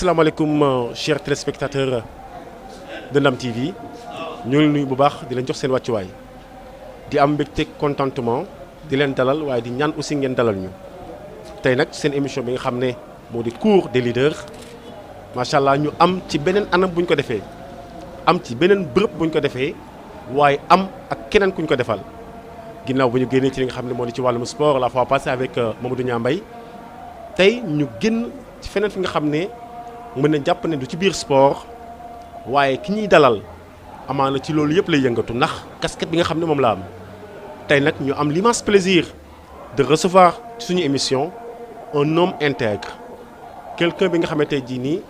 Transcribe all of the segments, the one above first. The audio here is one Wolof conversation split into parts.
asalaamaaleykum chers téléspectateurs de Ndam TV ñu ngi nuyu bu baax di leen jox seen wàccuwaay di am mbégte contentement di leen dalal waaye di ñaan aussi ngeen dalal ñu tey nag seen émission bi nga xam ne moo di cours des leaders macha allah ñu am ci beneen anam bu ñu ko defee am ci beneen bërëb bu ñu ko defee waaye am ak keneen ku ñu ko defal ginnaaw bu ñu génnee ci li nga xam ne moo di ci wàllum sport la fois passée avec Mamadou Niang Mbaye tey ñu génn ci feneen fi nga xam ne mën na jàpp ne du ci biir sport waaye ki ñuy dalal amaana ci loolu yëpp lay yëngatu ndax casquette bi nga xam ne moom la am tey nag ñu am l'immense plaisir de recevoir ci suñu émission un homme intègre quelqu'un bi nga xamante jii nii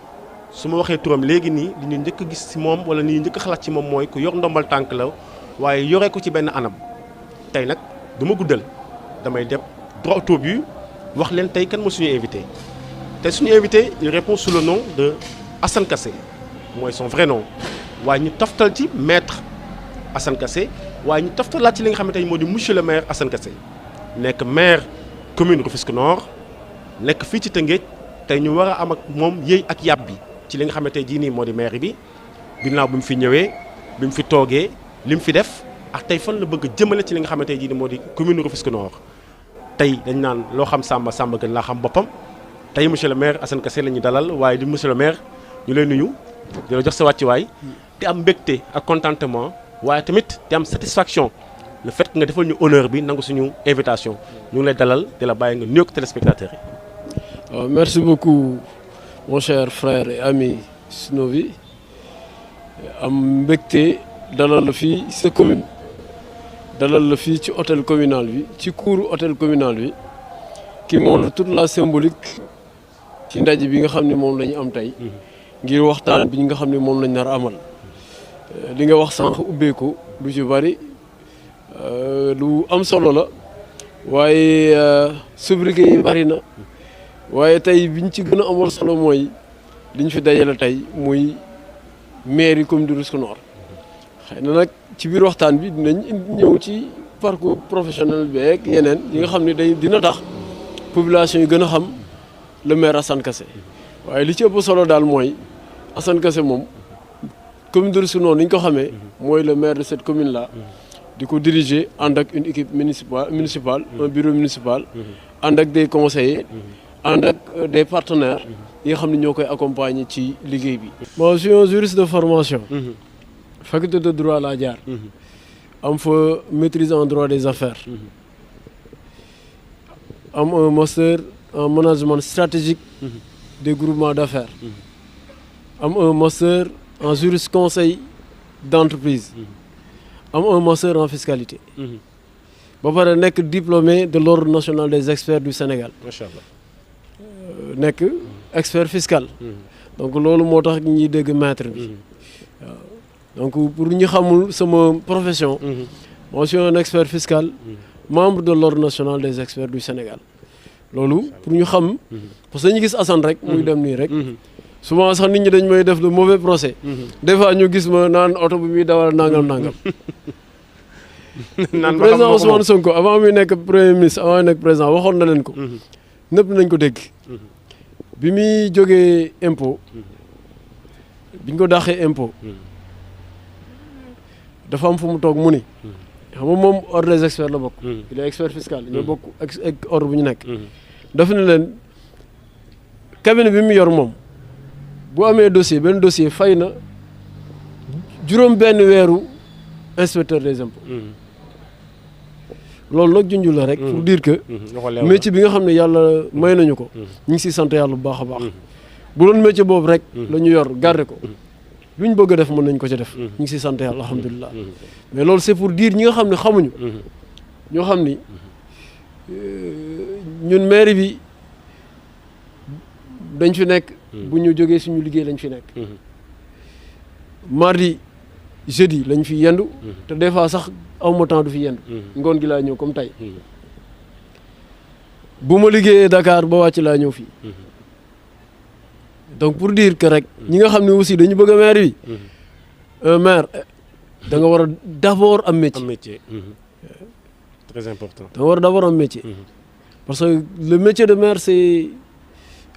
su ma waxee turam léegi nii li ñu njëkk a gis ci moom wala li ñu njëkk a xalaat ci moom mooy ku yor ndombal tànk la waaye yoree ko ci benn anam tey nag du ma guddal damay dem droit au but wax leen tey kan moo suñu invité tey suñu invité il répond sous le nom de Assane Kassé mooy son vrai nom waaye ñu taftal ci maître Assane Kassé waaye ñu taftalaat ci li nga xamante ni moo di monsieur le maire Assane Kassé nekk maire commune Rufisque Nord nekk fii ci Tëngéej tey ñu war a am ak moom yëy ak yàb bi ci li nga xamante jii nii moo di maire bi ginnaaw bi mu fi ñëwee bi mu fi toogee li mu fi def ak tey fan la bëgg jëmale ci li nga xamante jii nii moo di commune Rufisque Nord tey dañ naan loo xam Samba Samba gën laa xam boppam tey monsieur le maire Assane Kassé la ñu dalal waaye di monsieur le maire ñu lay nuyu di la jox sa wàccuwaay te am mbégte ak contentement waaye tamit te am satisfaction le fait que nga defal ñu honneur bi nangu suñu invitation ñu ngi lay dalal di la bàyyi nga nuyoog téléspectateurs yi. Merci beaucoup mon cher frère et ami Snowy am mbégte dalal la fii sa commune dalal la fii ci hôtel communal bi ci cour hôtel communal bi qui montre toute la symbolique ci ndaje bi nga xam ne moom la ñu am tey ngir waxtaan bi nga xam ne moom lañ nar a amal li nga wax sànq ubbeeku lu ci bari lu am solo la waaye sobriquet yi bari na waaye tey biñ ci gën a amal solo mooy liñ fi dajale tey muy maire yi commune de Rufisque Nord xëy na nag ci biir waxtaan bi dinañ ñëw ci parcours professionnel beeg yeneen yi nga xam ne dina tax population yi gën a xam le maire Assane Kassé waaye li ci ëpp solo daal mooy Assane Kassé moom commune de Rufisque Nord ni ñu ko xamee mooy le maire de cette commune là di ko diriger ànd ak une équipe municipale un bureau municipal ànd ak des conseillers ànd ak des partenaires yi nga xam ne ñoo koy accompagner ci liggéey bi. Moi je suis un juriste de formation. Faculté de droit laa jaar. am fa maîtrise en droit des affaires. am un master en management stratégique des groupements d'affaires. am un master en jurisconseil d'entreprise. am un master en fiscalité. ba pare nekk diplômé de l'ordre national des experts du Sénégal. macha allah nekk expert fiscal. donc loolu moo tax ñuy dégg maître bi. waaw donc pour ñu xamul sama profession. moi je suis un expert fiscal. membre de l'ordre national des experts du Sénégal. loolu pour ñu xam. parce que dañu gis Assane rek. muy dem nii rek. souvent sax nit ñi dañ may def le mauvais procès. des fois ñu gis ma naan oto bi muy dawal nangam. naan président Ousmane Sonko avant muy nekk premier ministre avant muy nekk président waxoon na leen ko. nëpp nañ ko dégg. bi muy jógee impôt. biñ ko dàqee impôt. dafa am fu mu toog mu ni. xam nga moom ordre des experts la bokk. il est expert fiscal ñoo bokk ak ordre bu ñu nekk. dafa ne leen cabinet bi mu yor moom bu amee dossier benn dossier fay na juróom benn weeru inspecteur des impôts. loolu nag junj la rek. pour dire que métier bi nga xam ne yàlla may nañu ko. ñu ngi siy sant yàlla bu baax a baax. bu doon métier boobu rek. la ñu yor garder ko. lu ñu bëgg a def mën nañ ko ci def. ñu ngi siy sant yàlla alhamdulilah. mais loolu c'est pour dire ñi nga xam ne xamuñu. ñoo xam ni ñun mairie bi dañ fi nekk. bu ñu jógee suñu liggéey lañ fi nekk. mardi jeudi lañ fi yendu. te des fois sax awma temps du fi yendu. ngoon gi laa ñëw comme tey. bu ma liggéeyee Dakar ba wàcc laa ñëw fii. donc pour dire que rek ñi nga xam ne aussi dañu bëgg a maire bi. un maire da nga war a d'abord am métier. am métier. Très important. da nga war a d'abord am métier. Parce que le métier de maire c'est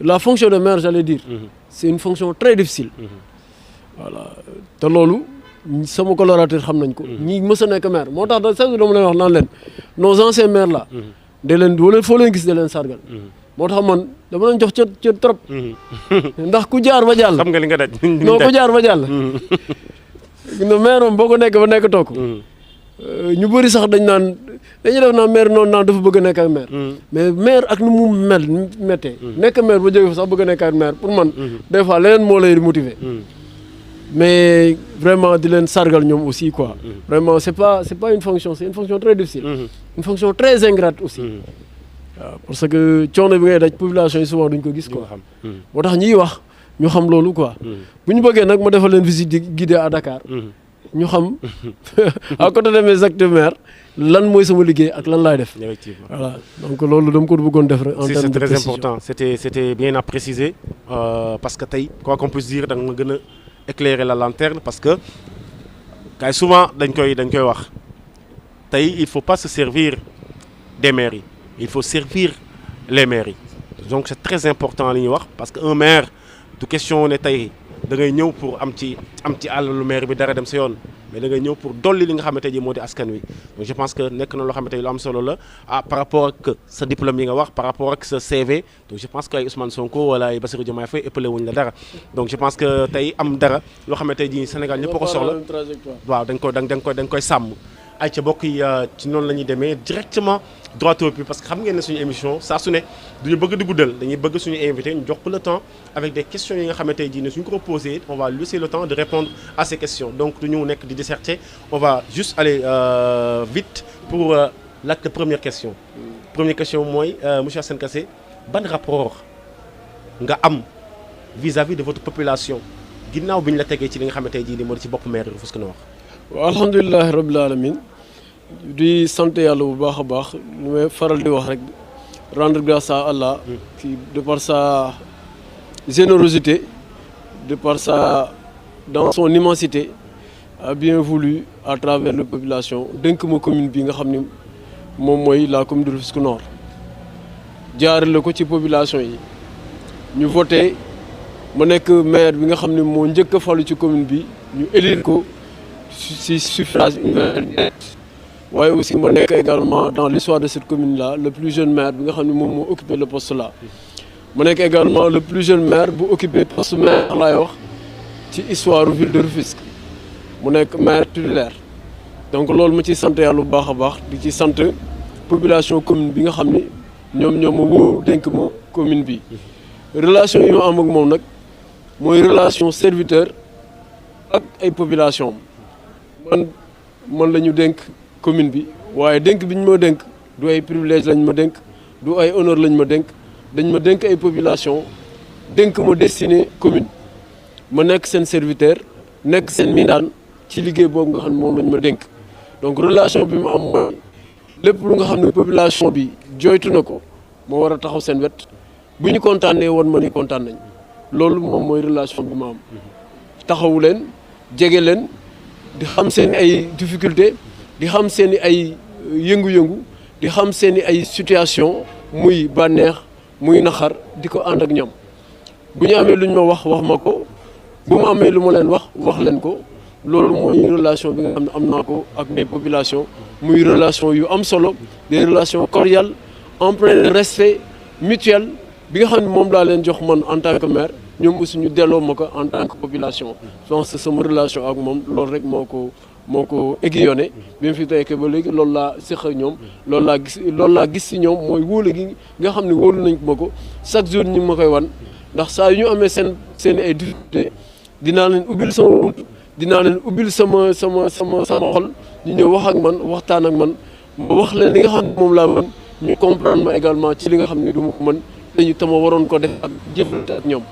la fonction de maire j'allais dire c'est une fonction très difficile voilà te loolu sama collaborateur xam nañ ko ñi mës a nekk maire moo tax da sax dama leen wax naan leen nos anciens maires là de leen wala foo leen gis de leen sargal moo tax man dama leen jox cër trop ndax ku jaar ba jàll xam nga li nga daj non ku jaar ba jàll no maire moom boo ko nekk ba nekk toog ñu bëri sax dañuy def naa maire noonu naan dafa bëgg a nekk ak maire mais maire ak nu mu méttee nekk maire ba jóge fa sax bëgg a nekk ak maire pour man des fois leneen moo lay motiver mais vraiment di leen sargal ñoom aussi quoi vraiment c'est pas une fonction c'est une fonction très difficile une fonction très ingrate aussi waaw parce que coono bi ngay daj population yi souvent duñ ko gis quoi moo tax ñiy wax ñu xam loolu quoi bu ñu bëggee nag ma defal leen visite guidée à Dakar ñu xam à côté de mes actes de maire lan mooy sama liggéey ak lan laay def effectivement voilà donc loolu dama ko bëggoon def rek en termes de c'est très précision. important c'était bien à préciser parce que tey quoi qu'on puisse dire da nga ma gën a éclairer la lanterne parce que kay souvent dañ koy wax tey il faut pas se servir des mairies il faut servir les mairies donc c'est très important li ñuy wax parce que un maire du question ne tey da ngay ñëw pour am ci àllalu maire bi dara dem sa yoon mais da ngay ñëw pour dolli li nga xamante ji moo di askan wi donc je pense que nekk na loo xamante ni lu am solo la par rapport ak sa diplôme yi nga wax par rapport ak sa CV donc je pense que ay Ousmane Sonko wala ay Bassirou Diomaye Faye ëppale wuñ la dara donc je pense que tey am dara loo xamante ji Sénégal ñëpp a ko soxla waaw dañ koy sàmm ay ca bokk yi ci noonu la ñuy demee directement droit au but parce que xam ngeen ne suñu émission saa su ne duñu bëgg di guddal dañuy bëgg suñu invité ñu jox ko le temps avec des questions yi nga xamante ji ne suñu ko proposé on va laisser le temps de répondre à ces questions donc du ñu nekk di disserter on va juste aller vite pour la première question mooy monsieur Assane Kassé ban rapport nga am vis-à-vis de votre population ginnaaw bi ñu la tegee ci li nga xamante ji ni moo di ci bopp maire Rufisque Nord. waaw alhamdulilah rabbil alamin di sant yàlla bu baax a baax lu may faral di wax rek rendre grâce à Allah qui de par sa générosité de par sa dans son immensité a bien voulu à travers la population dénk ma commune bi nga xam ni moom mooy la commune de Rufisque Nord jaarale ko ci population yi ñu voté ma nekk maire bi nga xam ne moo njëkk a falu ci commune bi ñu élire ko ci suffrage universel waaye aussi ma nekk également dans l'histoire de cette commune là le plus jeune maire bi nga xam ne moom moo occupé le poste là ma nekk également le plus jeune maire bu occupé poste maire laay wax ci histoire ville de Rufisque mu nekk maire titulaire donc loolu ma ciy sant yàlla bu baax a baax di ci sant population commune bi nga xam ni ñoo ma woo dénk ma commune bi relation yi ma am ak moom nag mooy relation serviteur ak ay population man la ñu dénk commune bi waaye dénk bi ñu ma dénk du ay privilège lañ ma dénk du ay honneur lañ ma dénk dañ ma dénk ay population dénk ma destiné commune ma nekk seen serviteur nekk seen mindaan ci liggéey boobu nga xam ne moom lañ ma dénk donc relation bi ma am mooy lépp lu nga xam ne population bi jooytu na ko moo war a taxaw seen wet bu ñu kontaanee woon ma ni kontaan nañ loolu moom mooy relation bi ma am taxawu leen jege leen di xam seen ay difficulté di xam seen i ay yëngu-yëngu di xam seen i ay situation muy bànneex muy naxar di ko ànd ak ñoom bu ñu amee lu ñu ma wax ma ko bu mu amee lu ma leen wax leen ko loolu mooy relation bi nga xam ne am naa ko ak mes populations muy relation yu am solo des relations cordiales empreintes de respect mutuel bi nga xam ne moom laa leen jox man en tant que maire ñoom aussi ñu delloo ma ko en tant que population je pense que sama relation ak moom loolu rek moo ko aiguillonné bi mu fi tey ba léegi loolu laa séq ak ñoom loolu laa gis si ñoom mooy wóolu gi nga xam ne wóolu nañ ma ko chaque jour ñu ngi ma koy wan ndax saa yu ñu amee seen ay difficulté dinaa leen ubbil sama bunt dinaa leen ubbil sama xol ñu ñëw wax ak man waxtaan ak man ma wax leen li nga xam ne moom laa mën ñu comprendre ma également ci li nga xam ne du ma ko mën dañu tama waroon ko def ak jëflante ak ñoom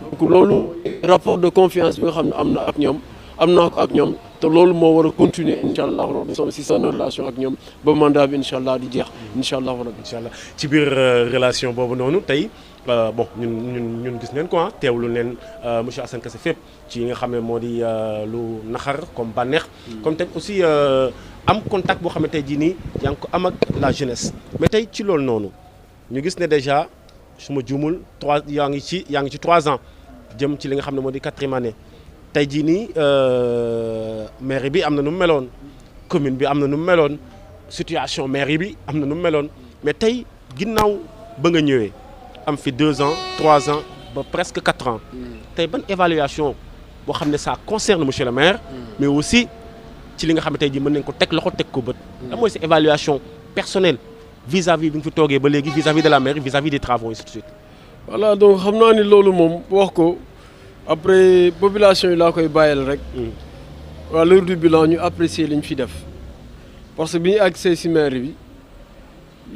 donc loolu rapport de confiance bi nga xam ne am naa ko ak ñoom te loolu moo war a continuer incha allah rabbi si seen relation ak ñoom ba mandat bi incha allah di jeex incha allah rabbi. incha allah ci biir relation boobu noonu tey bon ñun gis neen quoi teewlu neen monsieur Assane Kassé fépp ci nga xam ne moo di lu naxar comme bànneex. comme tey aussi am contact boo xam ne tey jii nii yaa ngi ko am ak la jeunesse. mais tey ci loolu noonu ñu gis ne déjà su ma juumul yaa ngi ci 3 ans jëm ci li nga xam ne moo di 4e année tey jii nii mairie bi am na nu mu meloon commune bi am na nu mu meloon situation mairie bi am na nu mu meloon mais tey ginnaaw ba nga ñëwee am fi 2 ans 3 ans ba presque 4 ans tey ban évaluation boo xam ne ça concerne monsieur le maire mais aussi ci li nga xam ne tey jii mën nañ ko teg loxo teg ko bët lan mooy sa évaluation personnelle vis-à-vis bi nga fi toogee ba léegi vis-à-vis de la mairie vis-à-vis des travaux ainsi de suite. voilà donc xam naa ni loolu moom wax ko après population yi laa koy bàyyil rek à l'heure du bilan ñu apprécier li ñu fi def parce que bi ñu accès si mairie bi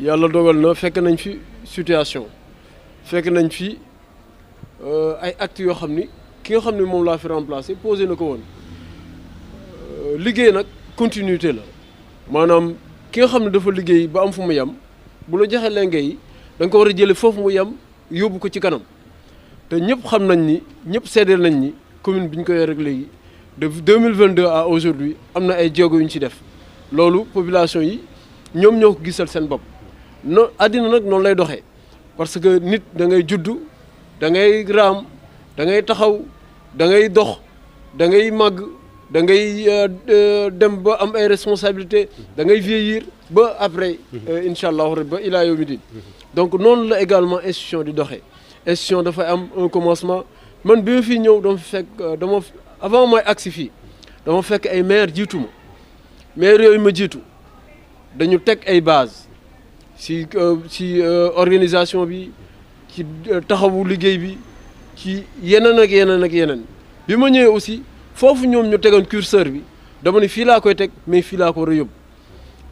yàlla dogal na fekk nañ fi situation fekk nañ fi ay actes yoo xam ni ki nga xam ne moom laa fi remplacé posé na ko woon liggéey nag continuité la maanaam ki nga xam ne dafa liggéey ba am fu mu yem bu la joxee lenge yi da nga ko war a jëlee foofu mu yem yóbbu ko ci kanam te ñëpp xam nañ ni ñëpp seedeel nañ ni commune bi ñu ko yor rek léegi de 2022 à aujourd'hui am na ay jéego yu ñu ci def loolu population yi ñoom ñoo ko gisal seen bopp àddina nag noonu lay doxee parce que nit da ngay juddu da ngay raam da ngay taxaw da ngay dox da ngay màgg da ngay dem ba am ay responsabilités da ngay vieillir ba après incha allahu rabbi ba ilaa yawmi din donc noonu la également institution di doxee institution dafay am un commencement man bi ma fii ñëw dama fekk avant mooy agsi fii dama fekk ay maire jiitu ma maire yooyu ma jiitu dañu teg ay base ci organisation bi ci taxawu liggéey bi ci yeneen ak yeneen ak yeneen bi ma ñëwee aussi foofu ñoom ñu tegoon curseur bi dama ne fii laa koy teg mais fii laa ko war a yóbbu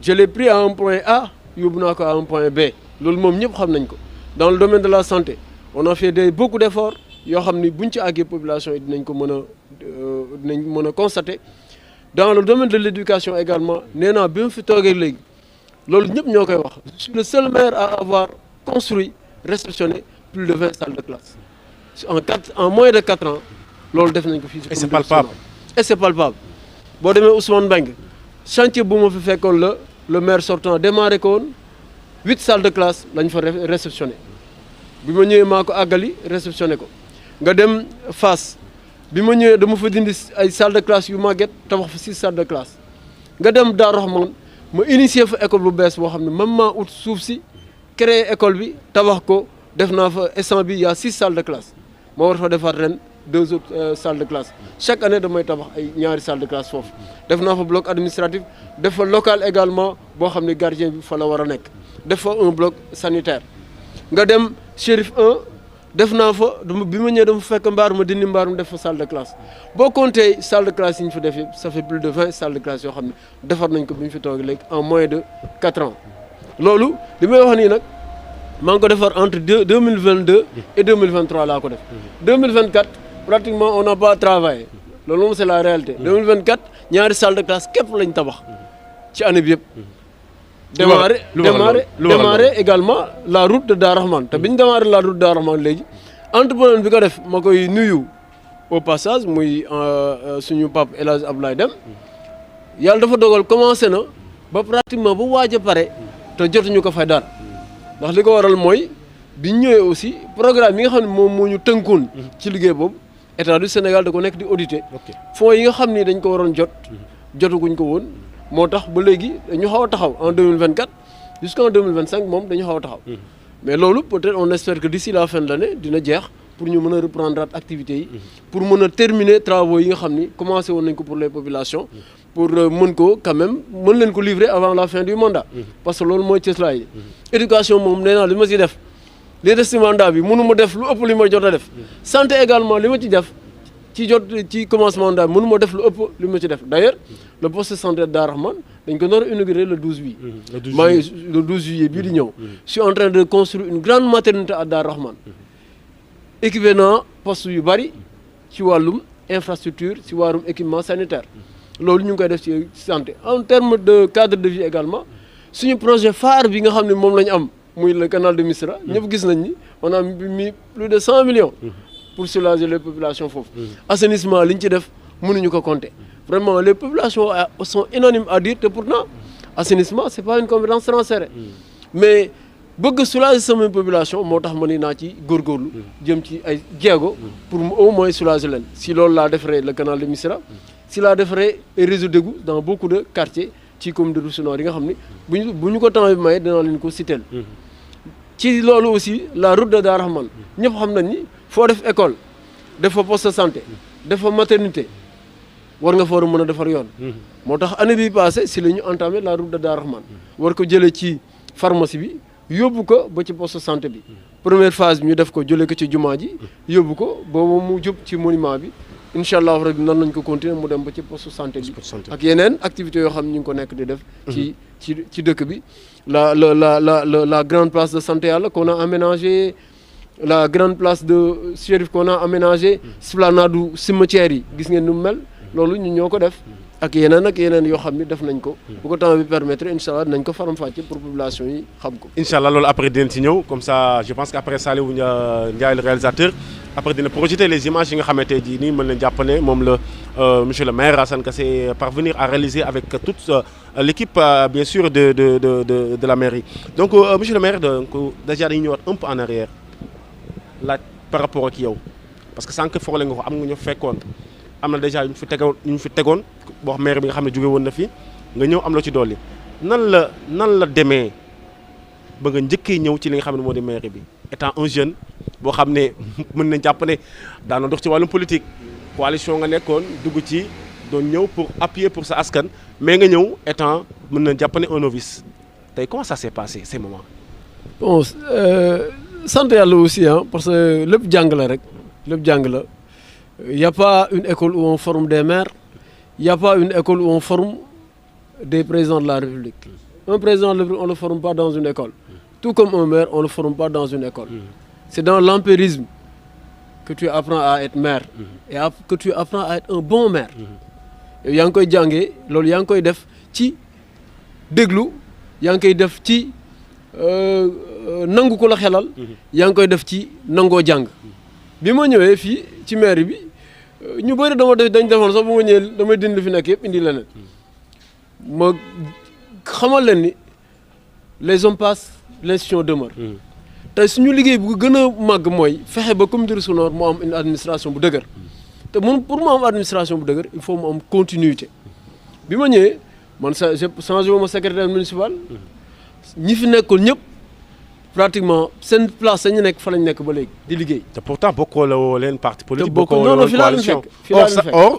je l'ai pris à un point A yóbbu naa ko à un point B loolu moom ñëpp xam nañ ko dans le domaine de la santé on a fait beaucoup d'efforts yoo xam ni buñ ci àggee population yi dinañ ko mën a constater dans le domaine de l'éducation également nee naa bi ma fi toogee léegi loolu ñëpp ñoo koy wax je suis le seul maire à avoir construit réceptionné plus de 20 salles de classe en moins de 4 ans loolu def nañ ko fii. et c'est palpable et c'est palpable boo demee Ousmane Mbengue chantier bu ma fi fekkoon la le maire sortant démarré ko woon 8 salles de classe lañ fa réceptionné bi ma ñëwee maa ko àggali réceptionné ko nga dem Fass bi ma ñëwee dama fa dindi ay salles de classe yu màgget tabax fa 6 salles de classe nga dem Darou Rahman ma initier fa école bu bees boo xam ne même maa ut suuf si créer école bi tabax ko def naa fa instant bi y a 6 salles de classe ma war fa defaat ren 2 autres salles de classe chaque année damay tabax ay ñaari salles de classe foofu def naa fa bloc administratif def fa local également boo xam ne gardien bi fa la war a nekk def fa un bloc sanitaire nga dem Chérif 1 def naa fa bi ma ñëwee dama fekk mbaar ma dindi mbaar ma def fa salle de classe boo compté salle de classe yi ñu fa def yëpp ça fait plus de 20 salles de classe yoo xam ne defar nañ ko bi ñu fi toog léegi en moins de 4 ans loolu li may wax nii nag maa ngi ko defar entre 2022 et 2023 laa ko def 2024 pratiquement on n'a pas travaillé loolu moom c'est la réalité 2024 ñaari salle de classe képp lañ tabax ci année bi yëpp démarrer également la route de Darou Rahman te bi ñu démarrer la route de Darou Rahman léegi entrepreneur bi ko def ma koy nuyu au passage muy suñu pape El Hadj Abdoulaye Deme yàlla dafa dogal commencé na ba pratiquement ba waaj a pare te jotuñu ko fay dara ndax li ko waral mooy bi ñu ñëwee aussi programme yi nga xam ne moom moo ñu tënkoon ci liggéey boobu état du Sénégal da ko nekk di auditer fonds yi nga xam ni dañ ko waroon jotaguñ ko woon moo tax ba léegi dañu xaw a taxaw en 2024 jusqu'en 2025 moom dañu xaw a taxaw mais loolu peut-être on espère que d'ici la fin de l'année dina jeex pour ñu mën a reprendre activités yi pour mën a terminer travaux yi nga xam ni commencé woon nañ ko pour les populations pour mën ko quand même mën leen ko livrer avant la fin du mandat parce que loolu mooy cëslaa yi éducation moom nee naa li ma ci def li des ci mandat bi mënu ma def lu ëpp li ma jot a def santé également li ma ci def ci commencement mandat bi mënu ma def lu ëpp li ma ci def d'ailleurs le poste de santé de Darou Rahman dañ ko nar a inaugurer le 12 juillet le 12 juillet bii di ñëw je suis en train de construire une grande maternité à Darou Rahman équipé naa poste yu bari ci wàllum infrastructure ci wàllum équipement sanitaire loolu ñu ngi koy def ci santé en termes de cadre de vie également suñu projet phare bi nga xam ne moom la ñu am muy le canal de Missirah ñëpp gis nañ ni on a mis plus de 100 millions pour soulager les populations foofu assainissement li ñu ci def mënuñu ko compter vraiment les populations sont unanimes à dire te pourtant assainissement c'est pas une compétence transférée mais bëgg soulager sama population moo tax ma ni naa ci góorgóorlu jëm ci ay jéego pour au moins soulager leen si loolu laa defaree le canal de Missirah si laa defaree réseau d'égout dans beaucoup de quartiers ci commune de Rufisque Nord yi nga xam ni bu ñu ko temps bi maye dinaa leen ko citer ci loolu aussi la route de Darou Rahmane ñëpp xam nañ ni foo def école def fa poste de santé def fa maternité war nga fa war a mën a defar yoon moo tax année bi passé si la ñu entamé la route de Darou Rahmane war ko jëlee ci pharmacie bi yóbbu ko ba ci poste de santé bi première phase bi ñu def ko jëlee ko ci jumaa ji yóbbu ko boobu mu jub ci monument bi incha allah rabi nan nañ ko continuer mu dem ba ci poste de santé bi ak yeneen activités yoo xam ne ñu ngi ko nekk di def ci dëkk bi la grande place de santé yàlla qu'on a aménagé la grande place de Chérif qu'on a aménagé esplanade du cimetière yi gis ngeen nu mu mel loolu ñu ñoo ko def ak yeneen yoo xam ni def nañ ko bu ko temps bi permettre incha allah nañ ko faram-fàcce pour population yi xam ko incha allah loolu après dinañ ci ñëw comme ça je pense que après Saliou Ndiaye le réalisateur après dina projeter les images yi nga xamante ji nii mën nañ jàpp ne moom la monsieur le maire Assane Kassé parvenir à réaliser avec toute l'équipe bien sûr de la mairie donc monsieur le maire donc déjà dañuy ñëwaat un peu en arrière laaj par rapport ak yow parce que sànq foole nga ko am nga ñu fekkoon am na déjà ñu fi tegoon boo xam maire bi nga xam ne jóge woon na fi nga ñëw am la ci dolli nan la demee ba nga njëkkee ñëw ci li nga xam ne moo di maire bi étant un jeune boo xam ne mën nañ jàpp ne daana dox ci wàllum politique coalition nga nekkoon dugg ci doon ñëw pour appuyer pour sa askan mais nga ñëw étant mën nañ jàpp ne un novice tey comment ça s'est passé ces moments. bon sant yàlla aussi parce que lépp jàng la rek lépp jàng la. Il n'y a pas une école où on forme des maires, il n'y a pas une école où on forme des présidents de la République. Un président de la République, on ne le forme pas dans une école. Tout comme un maire, on ne le forme pas dans une école. C'est dans l'empirisme que tu apprends à être maire et que tu apprends à être un bon maire. yow yaa ngi koy jàngee loolu yaa ngi koy def ci déglu yaa ngi koy def ci nangu ko la xelal yaa ngi koy def ci nangoo jàng bi ma ñëwee fii ci maire bi ñu bëri dañ defoon sax bu ma ñëwee damay dindi li fi nekk yëpp indi leneen ma xamal leen ni les hommes passent l'institution demeure tey suñu liggéey bu gën a màgg mooy fexe ba commune de Rufisque Nord mu am une administration bu dëgër te pour mu am administration bu dëgër il faut mu am continuité bi ma ñëwee man changé wu ma secrétaire municipal ñi fi nekkul ñëpp pratiquement seen place sañu nekk fa lañ nekk ba léegi di liggéey. te pourtant bokkoo la woo leen parti politique. bokkoo la woon coalition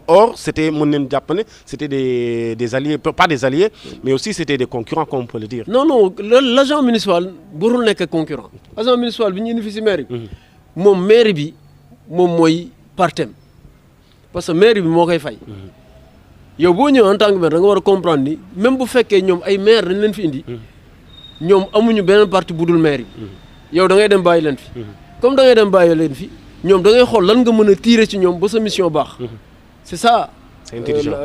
or c'était mën nañu jàpp ne c'était des alliés pas des alliés mais aussi c'était des concurrents comme on peut le dire. non l'agent municipal warul nekk concurrent agent municipal bi ñu indi fi si mairie bi. moom mairie bi moom mooy partem parce que mairie bi moo koy fay. yow boo ñëwee en tant que maire da nga war a comprendre ni même bu fekkee ñoom ay maire dañ leen fi indi. ñoom amuñu beneen parti bu dul maire yi yow da ngay dem bàyyi leen fi comme da ngay dem bàyyi leen fi ñoom da ngay xool lan nga mën a tirer ci ñoom ba sa mission baax c'est ça c'est intelligent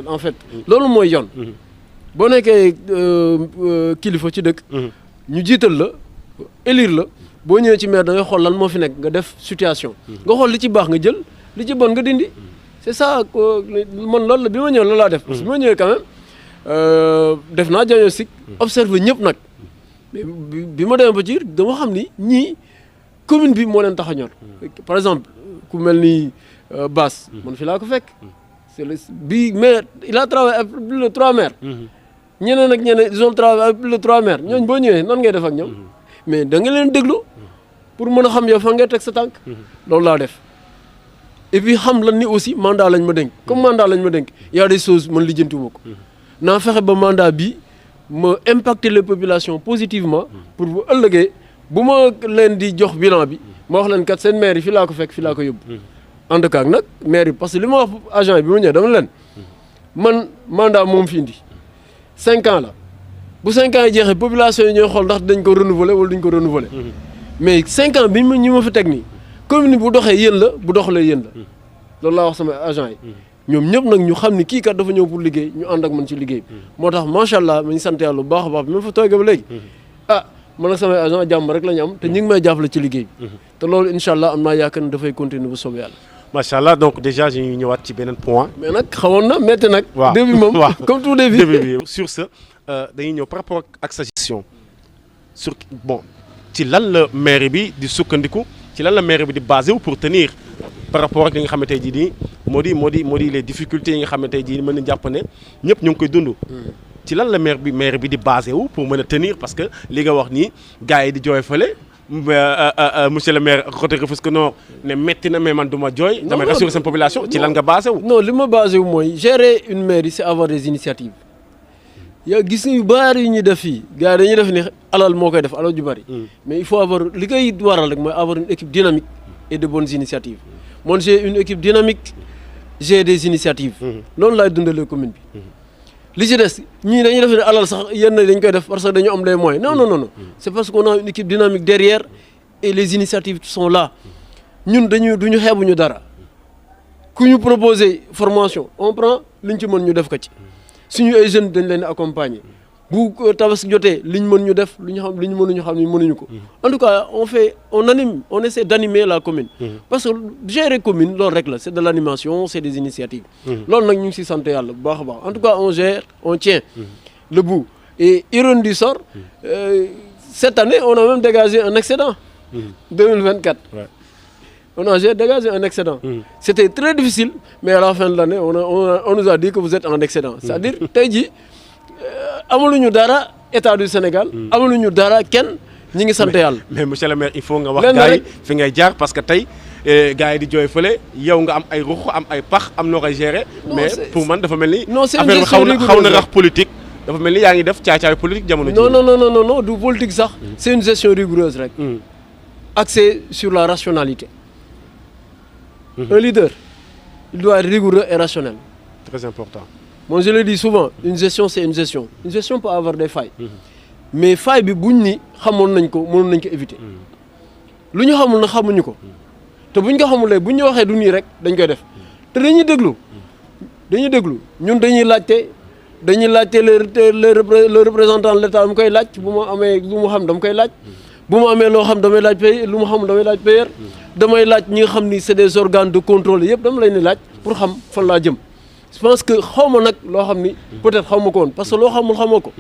en fait loolu mooy yoon boo nekkee kilifa ci dëkk ñu jiital la élire la boo ñëwee ci maire da ngay xool lan moo fi nekk nga def situation nga xool li ci baax nga jël li ci bon nga dindi c'est ça man loolu la bi ma ñëwee loolu laa def parce que bi ma ñëwee quand même def naa diagnostic observé ñëpp nag bi ma demee ba ci dama xam ni ñii commune bi moo leen tax a ñor par exemple ku mel ni Bass man fi laa ko fekk c'est le bi maire il a travaillé avec plus de 3 maires ñeneen ak ñeneen ils ont travaillé avec plus de 3 maires ñooñu boo ñëwee nan ngay def ak ñoom mais da nga leen déglu pour mën a xam yow fan ngay teg sa tànk loolu laa def et puis xam lan ni aussi mandat lañ ma dénk comme mandat lañ ma dénk y a des choses man lijjantiwuma ko naa fexe ba mandat bi ma impacter les populations positivement pour bu ëllëgee bu ma leen di jox bilan bi ma wax leen kat seen maire yi fii laa ko fekk fii laa ko yóbbu en tout cas nag maire yi parce que li ma wax agent yi bi ma ñëwee dama leen man mandat moom fi indi 5 ans la bu 5 ans yi jeexee population yi ñooy xool ndax dañ ko renouveler wala duñ ko renouveler mais 5 ans bi ñi ma fi teg nii commune bu doxee yéen la bu doxalee yéen la loolu laa wax sama agent yi ñoom ñëpp nag ñu xam ni kii kat dafa ñëw pour liggéey ñu ànd ak man ci liggéey bi moo tax macha allah ma ñu sant yàlla bu baax a baax bi ma fa toogee ba léegi man ak samay agent jàmm rek la ñu am te ñu ngi may jàppale ci liggéey bi te loolu incha allah am naa yaakaar ne dafay continuer bu soobee yàlla macha allah donc déjà ñu ñëwaat ci beneen point. mais nag xawoon na métti nag. waaw début moom comme tout début. Sur ce dañuy ñëw par rapport ak sa gestion sur bon ci lan la maire bi di sukkandiku ci lan la maire bi di basé wu pour tenir par rapport ak li nga xam ne tey jii nii moo di les difficultés yi nga xam ne tey jii mën nañu jàpp ne ñëpp ñu ngi koy dund. ci lan la maire bi di basé wu pour mën a tenir parce que li nga wax nii gars yi di jooy fële monsieur le maire côté Rufisque Nord ne metti na mais man du ma jooy. damay rassurer seen population ci lan nga basé wu. non li ma basé wu mooy gérer une mairie c'est avoir des initiatives. yaa gis yu bari yu ñuy def fii gars yi dañuy def ni alal moo koy def alal ju bari. mais il faut avoir li koy waral rek mooy avoir une équipe dynamique et de bonnes initiatives. man j'ai une équipe dynamique j'ai des initiatives. loolu laay dundalee commune bi. li ci des ñii dañuy def ne alal sax yenn dañ koy def parce que dañu am les moyens non c'est parce qu'on a une équipe dynamique derrière et les initiatives sont là ñun duñu xeebuñu dara ku ñu proposer formation on prend liñ ci mën ñu def ko ci. suñu ay jeunes dañ leen accompagner bu tabaski jotee liñ mën ñu def lu ñu mënuñu xam ni mënuñu ko. en tout cas on essaie d'animer la commune. parce que gérer commune loolu rek la c'est de l'animation c'est des initiatives. loolu nag ñu ngi si sant yàlla bu baax a baax en tout cas on tient le bout et ironie du sort cette année on a même dégagé un excédent. 2024. Ouais. On a dégagé un excédent. C'était très difficile, mais à la fin de l'année, on nous a dit que vous êtes en excédent. C'est-à-dire, tey jii amaluñu dara état du Sénégal. amaluñu dara kenn ñi ngi sant yàlla. mais monsieur le maire il faut nga wax gars yi fi ngay jaar parce que tey gars yi di jooy fële yow nga am ay ruux am ay pax am noo koy gérer. mais pour man dafa mel ni. non c'est affaire bi xaw na rax politique. dafa mel ni yaa ngi def caacaay politique jamono ji. non du politique sax. c'est une gestion rigoureuse rek. axée sur la rationalité. Un leader, il doit être rigoureux et rationnel. Très important. Moi, je le dis souvent, une gestion, c'est une gestion. Une gestion peut avoir des failles. Mais faille bi buñ ni xamoon nañ ko mënoon nañ ko éviter. lu ñu xamul na xamuñu ko. te buñ ko xamulee buñ ñu waxee du nii rek dañ koy def. te dañuy déglu ñun dañuy laajte le représentant de l'État mu koy laaj bu ma amee lu mu xam dama koy laaj. bu ma amee loo xam damay laaj pay lu ma xamul damay laaj payeur. damay laaj ñi nga xam ni c'est des organes de contrôle yëpp dama leen di laaj pour xam fan laa jëm je pense que xaw ma nag loo xam ni peut-être xaw ma ko woon parce que loo xamul xamoo ko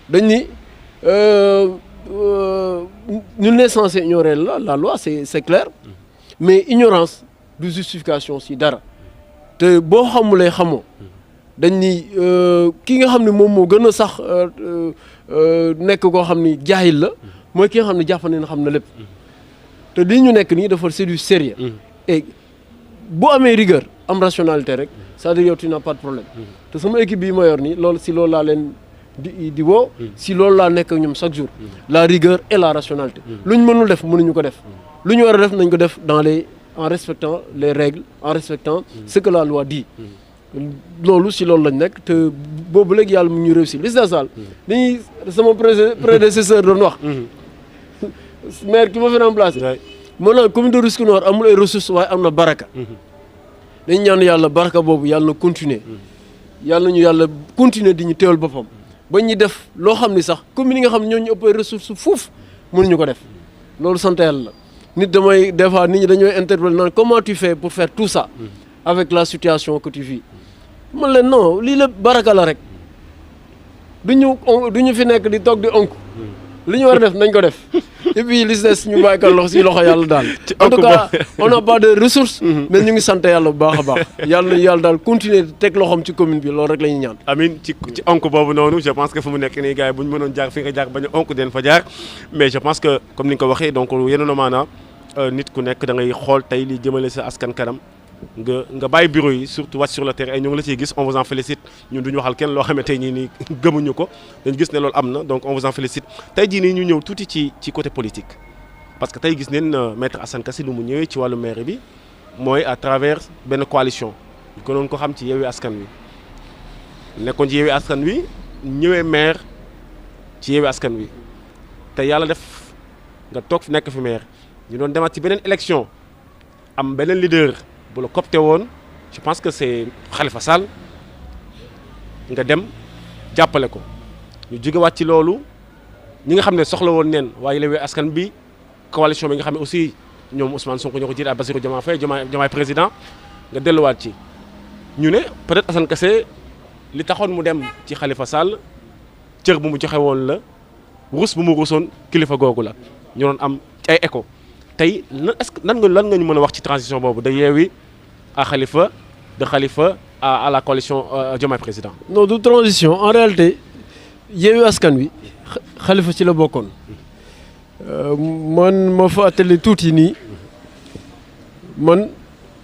dañ ni nul n'est censé ignorer la loi c'est clair mais ignorance du justification si dara te boo xamulee xamoo dañ ni ki nga xam ne moom moo gën a sax nekk koo xam ni jaahil la mooy ki nga xam ne jàpp na xam na lépp te lii ñu nekk nii dafa c'est du sérieux et bu amee rigueur am rationalité rek c'est-à-dire yow tu n'as pas de problème te sama équipe bii ma yor nii loolu si loolu laa leen di woo si loolu laa nekk ak ñoom chaque jour la rigueur et la rationalité lu ñu mënul def mënuñu ko def lu ñu war a def nañ ko def en respectant les règles en respectant ce que la loi dit loolu si loolu lañ nekk te boobu léegi yàlla mu ñu réussir li si daal dañuy sama prédécesseur doon wax maire ki ma fi remplacé maanaam commune de Rufisque Nord amul ay ressources waaye am na baraka dañ ñaan yàlla baraka boobu yàlla na continuer yàlla ñu yàlla continuer di ñu teewal boppam ba ñuy def loo xam ni sax commune yi nga xam ne ñoo ñu ëpp ay ressources fuuf mënuñu ko def loolu sant yàlla la nit damay des fois nit ñi dañooy interpeller naan comment tu fais pour faire tout ça avec la situation que tu vis man leen non lii lépp baraka la rek du ñu fi nekk di toog di onk li ñu war a def nañ ko def et puis li des ñu bàyyi ko loxo yàlla daal en tout cas on n'a pas de ressources mais ñu ngi sant yàlla bu baax a baax yàlla daal continuer teg loxoom ci commune bi loolu rek la ñuy ñaan amiin ci onk boobu noonu je pense que fu mu nekk nii gars yi bu ñu mënoon jaar fi nga jaar bañ a onk den fa jaar mais je pense que comme ni nga ko waxee donc yenoon maanaam nit ku nekk da ngay xool tey li jëmale sa askan kanam nga bàyyi bureau yi surtout wàcc sur le terrain ñu ngi la ciy gis on vous en félicite ñun duñu waxal kenn loo xam ne tey nii gëmuñu ko dañu gis ne loolu am na donc on vous en félicite tey jii nii ñu ñëw tuuti ci côté politique parce que tey gis neen maître Assane Kassé lu mu ñëwee ci wàllu maire bi mooy à travers benn coalition ñu ko doon ko xam ci Yewwi Askan Wi nekkoon ci Yewwi Askan Wi ñëwee maire ci Yewwi Askan Wi te yàlla def nga toog fi nekk fi maire ñu doon demaat ci beneen élection am beneen leader bu la copté woon je pense que c'est Khalifa Sall nga dem jàppale ko ñu jógewaat ci loolu ñi nga xam ne soxla woon neen waaye Yewwi Askan bi coalition bi nga xam ne aussi ñoom Ousmane Sonko ñoo ko jiite ak Bassirou Diomaye Faye Diomaye président nga delluwaat ci ñu ne peut-être Assane Kassé li taxoon mu dem ci Khalifa Sall cër bu mu joxe woon la rus bu mu rusoon kilifa googu la ñu doon am ay écho tey est-ce que lan nga ñu mën a wax ci transition boobu de Yewwi à Khalifa de Khalifa à la coalition Diomaye Président. non du transition en réalité Yewwi Askan Wi Khalifa ci la bokkoon man ma fàttali tuuti nii man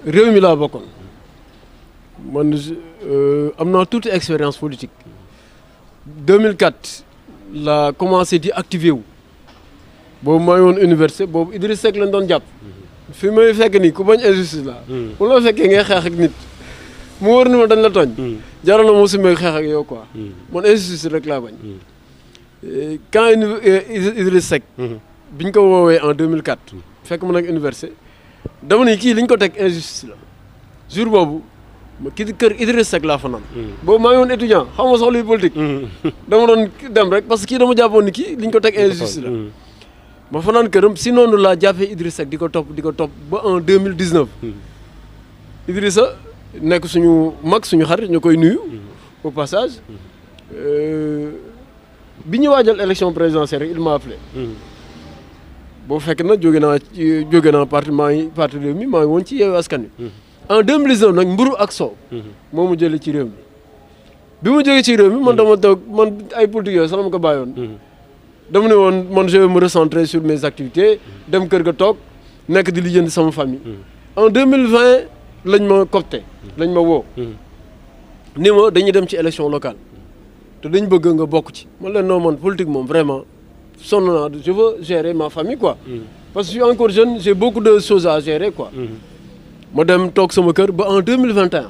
réew mi laa bokkoon man am naa tuuti expérience politique 2004 la commencé di activer wu boobu maa ngi woon université boobu Idriss Seck lañ doon jàpp fi may fekk nii ku bañ injustice la bu la fekkee ngay xeex ak nit mu wóor ni ma dañ la tooñ jaral na moo si may xeex ak yow quoi man injustice rek laa bañ quand Idriss Seck biñ ko woowee en 2004 fekk ma nag université dama ne kii liñ ko teg injustice la jour boobu kii kër Idriss Seck laa fa naan boobu maa ngi woon étudiant xam nga sax luy politique dama doon dem rek parce que kii dama jàppoon ni kii liñ ko teg injustice la ma fa naan këram si noonu laa jàppee Idriss Seck di ko topp ba en 2019 Idrissa nekk suñu mag suñu xarit ñu koy nuyu au passage bi ñu waajal élection présidentielle rek il m'a appelé boo fekk na jóge naa parti réew mi maa ngi woon ci Yewwi Askan Wi en 2019 nag mburu ak soow moo mu jëlee ci réew mi bi mu jógee ci réew mi man dama toog man ay politique yooyu sax dama ko bàyyoon dama ne woon man je vais me recentrer sur mes activités dem kër ga toog nekk di lijjanti sama famille en 2020 lañ ma copté lañ ma woo ni ma dañuy dem ci élection locale te dañ bëgg nga bokk ci man leen non man politique moom vraiment sonn naa je veux gérer ma famille quoi parce que je suis encore jeune j'ai beaucoup de choses à gérer quoi ma dem toog sama kër ba en 2021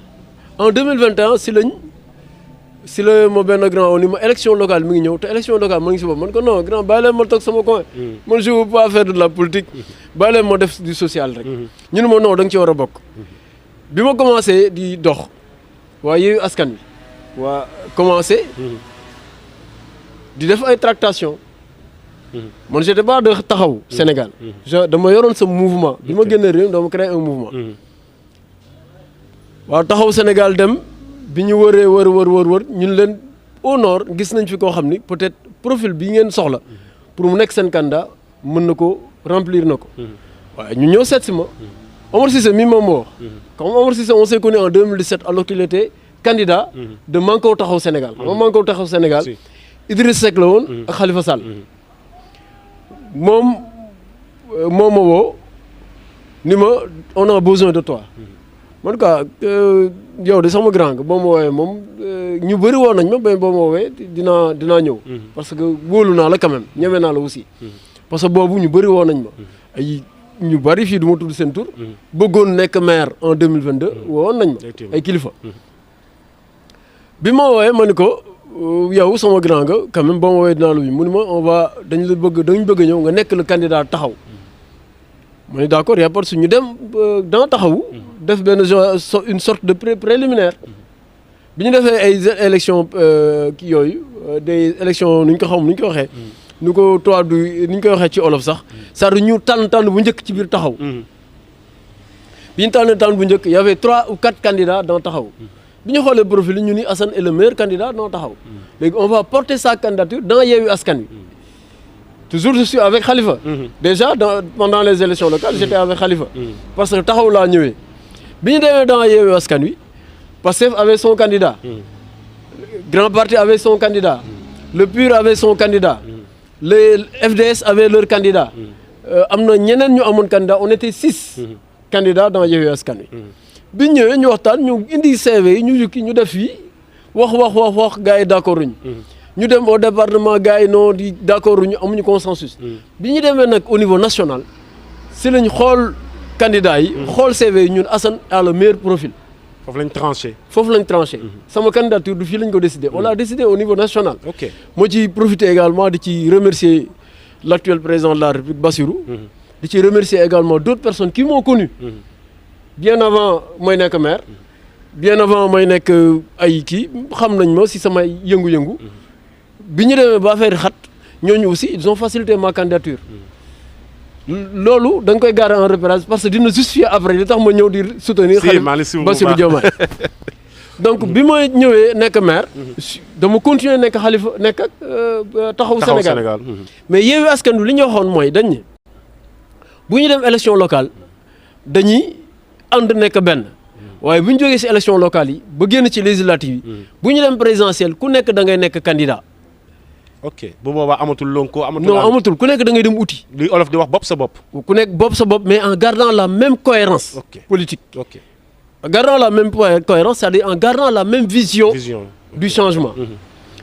si la ma benn grand ni ma élection locale mi ngi ñëw te élection locale ma ngi si bopp man ko non grand bàyyi leen ma toog sama coin man je veux pas faire de la politique bàyyi leen ma def du social rek ñu ne ma non da nga ci war a bokk bi ma commencé di dox waa Yewwi Askan Wi waa commencé di def ay tractation man j'étais pas de taxaw Sénégal dama yoroon sa mouvement bi ma génne réew dama créé un mouvement waaw taxaw Sénégal dem bi ñu wëree wër ñun leen au nord gis nañ fi koo xam ni peut-être profil bi ngeen soxla pour mu nekk seen candidat mën na ko remplir na ko waaye ñu ñëw seet si ma Omar Cissé mi moom moo wax comme Omar Cissé on s'est connu en 2017 alors qu'il était candidat de Manko Taxaw Sénégal xam nga Manko Taxaw Sénégal Idriss Seck la woon ak Khalifa Sall moom ma woo ni ma on a besoin de toi man quoi yow de sama grand boo ma woowee moom ñu bëri woo nañ ma ba boo ma woowee dinaa ñëw parce que wóolu naa la quand même ñeme naa la aussi parce que boobu ñu bëri woo nañ ma ay ñu bëri fii du ma tudd seen tur bëggoon nekk maire en 2022 woon nañ ma ay kilifa bi ma woowee ma ni ko yow sama grand nga quand même boo ma woowee dinaa la mu ni ma dañu bëgg ñëw nga nekk le candidat taxaw ma ni d'accord y a pas de souci ñu dem dans taxawu def benn une sorte de préliminaire bi ñu defee ay élections kii yooyu des élections nu ñu ko waxee nu ko toit du ni ñu koy waxee ci olof sax c'est-à-dire ñu tànn bu njëkk ci biir taxaw bi ñu tànn bu njëkk y avait 3 ou 4 candidats dans taxaw bi ñu xoolee profil ñu ni Assane est le meilleur candidat dans taxaw léegi on va porter sa candidature dans Yewwi Askan Wi toujours je suis avec Khalifa déjà pendant les élections locales j'étais avec Khalifa parce que taxaw laa ñëwee bi ñu demee dans Yewwi Askan Wi Pastef avait son candidat Grand Parti avait son candidat le PUR avait son candidat le FDS avait leur candidat am na ñeneen ñu amoon candidat on était 6 candidats dans Yewwi Askan Wi bi ñu ñëwee ñu waxtaan ñu indi CV yi ñu jukki ñu def fii wax gars yi d'accord ñu dem au département gars yi non di d'accord ñu amuñu consensus bi ñu demee nag au niveau national si lañ xool candidats yi xool CV yi ñun Assane a le meilleur profil foofu lañ tranché sama candidature du fii lañ ko décidé on l'a décidé au niveau national moo ci profité également di ci remercier l'actuel président de la République Bassirou di ci remercier également d'autres personnes qui m'ont connu bien avant mooy nekk maire bien avant mooy nekk ay kii xam nañ ma si samay yëngu-yëngu bi ñu demee ba affaire xat ñooñu aussi ils ont facilité ma candidature loolu da nga koy garder en repérage parce que dina justifier après li tax ma ñëw di soutenir Bassirou Diomaye donc bi ma ñëwee nekk maire. dama continuer nekk xalifa nekk ak taxawu Sénégal. mais Yewwi Askan Wi li ñu waxoon mooy dañ ne bu ñu dem élection locale dañuy ànd nekk benn. waaye bu ñu jógee ci élection locale yi ba génn ci législative yi. bu ñu dem présidentielle ku nekk da ngay nekk candidat. ok bu boobaa amatul lonko amatul. non amatul ku nekk da ngay dem uti. li olof di wax bopp sa bopp. ku nekk bopp sa bopp mais en gardant la même cohérence politique. ok en gardant la même cohérence, c'est-à-dire en gardant la même vision du changement.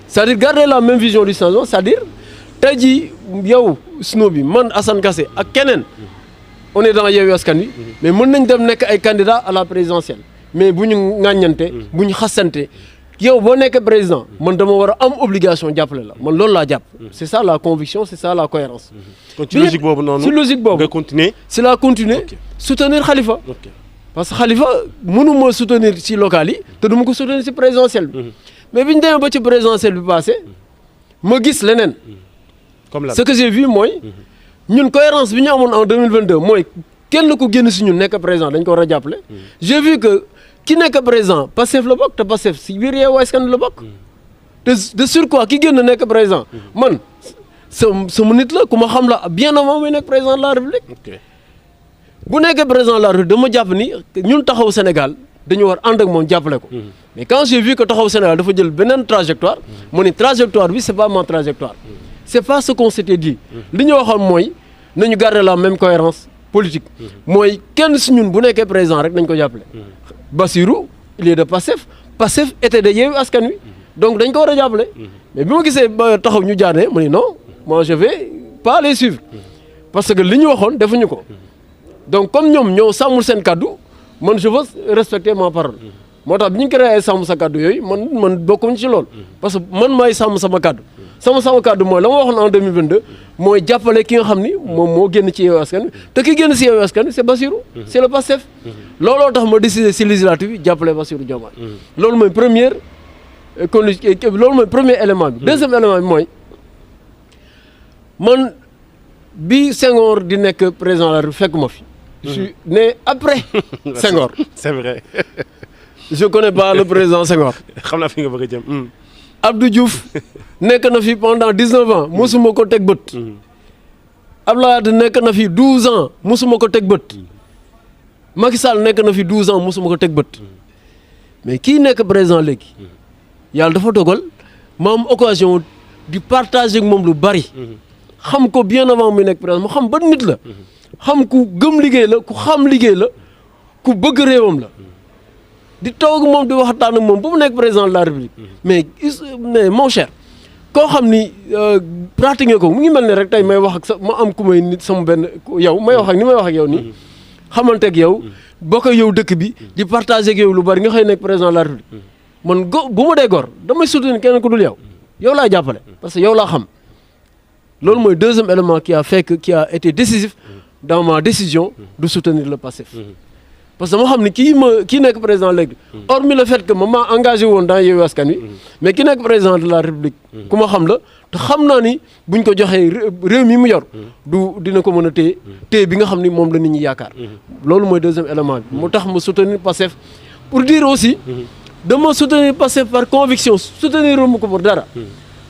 C'est-à-dire garder la même vision du changement, c'est-à-dire tey jii yow Snow bi man Assane Kassé ak keneen on est dans Yewwi Askan Wi mais mën nañ dem nekk ay candidats à la présidentielle mais bu ñu ŋàññante bu ñu xasante yow boo nekk président man dama war a am obligation jàppale la man loolu laa jàpp. c'est ça la conviction c'est ça la cohérence. kon ci logique boobu noonu ci logique boobu nga continuer. c'est la continuer soutenir Khalifa. parce que Khalifa mënuma soutenir ci local yi te du ma ko soutenir ci présidentielle bi. mais bi ñu demee ba ci présidentielle bi passé ma gis leneen. comme là ce que j'ai vu mooy ñun cohérence bi ñu amoon en 2022 mooy kenn ku génn si ñun nekk président dañ ko war a jàppale. j'ai vu que ki nekk président Pastef la bokk te Pastef si biir Yewwi Askan Wi la bokk. de surcroît ki génn nekk président man sama nit la ku ma xam la bien avant muy nekk président de la République. bu nekkee président de la République dama jàpp ni ñun taxaw Sénégal dañu war ànd ak moom jàppale ko. mais quand j'ai vu que taxaw Sénégal dafa jël beneen trajectoire mu ni trajectoire bi c'est pas ma trajectoire. c'est pas ce qu'on s'était dit. li ñu waxoon mooy nañu garder la même cohérence politique. mooy kenn si ñun bu nekkee président rek nañ ko jàppale. Bassirou il est de Pastef Pastef était de Yewwi Askan Wi donc dañ ko war a jàppale. mais bi ma gisee ba taxaw ñu jaaree mu ni non moi je vais pas les suivre parce que li ñu waxoon defuñu ko. donc comme ñoom ñoo sàmmul seen kaddu man je veux respecter ma parole moo tax bi ñu créé sàmm sa kaddu yooyu man bokkuñ ci lool parce que man maay sàmm sama kaddu sama kaddu mooy la ma waxoon en 2022 mooy jàppale ki nga xam ni moom moo génn ci Yewwi Askan Wi te ki génn ci Yewwi Askan Wi c'est Bassirou c'est le Pastef looloo tax ma décidé ci législative yi jàppale Bassirou Diomaye loolu mooy premier élément bi deuxième élément bi mooy man bi Senghor di nekk président la fekk ma fi. je suis né après Senghor. c'est vrai. je connais pas le président Senghor. xam naa fi nga bëgg a jëm. Abdou Diouf nekk na fi pendant 19 ans mosuma ko teg bët. Abdoulaye Wade nekk na fi 12 ans mosuma ko teg bët. Macky Sall nekk na fi 12 ans mosuma ko teg bët. mais kii nekk président léegi. yàlla dafa dogal ma am occasion di partager ak moom lu bari. xam ko bien avant muy nekk président mu xam ban nit la. xam ku gëm liggéey la ku xam liggéey la ku bëgg réewam la. di toog moom di waxtaan ak moom ba mu nekk président de la République. mais mon cher koo xam ni pratiquer ko mu ngi mel ne rek tey may wax ak ma am ku may nit sama benn yow may wax ak ni may wax ak yow nii. xamante ak yow bokk ak yow dëkk bi di partager ak yow lu bari nga xëy nekk président de la République. man bu ma dee gor damay soutenir keneen ku dul yow yow laa jàppale parce que yow laa xam. loolu mooy deuxième élément qui a été décisif dans ma décision de soutenir le Pastef. parce que dama xam ni kii nekk président léegi. hormis le fait que ma maa engagé woon dans Yewwi Askan Wi mais ki nekk président de la République. ku ma xam la te xam naa ni buñ ko joxee réew mi mu yor. dina ko mën a téye bi nga xam ni moom la nit ñi yaakaar. loolu mooy deuxième élément bi. mu tax ma soutenir Pastef pour dire aussi. dama soutenir Pastef par conviction soutenir ma ko pour dara.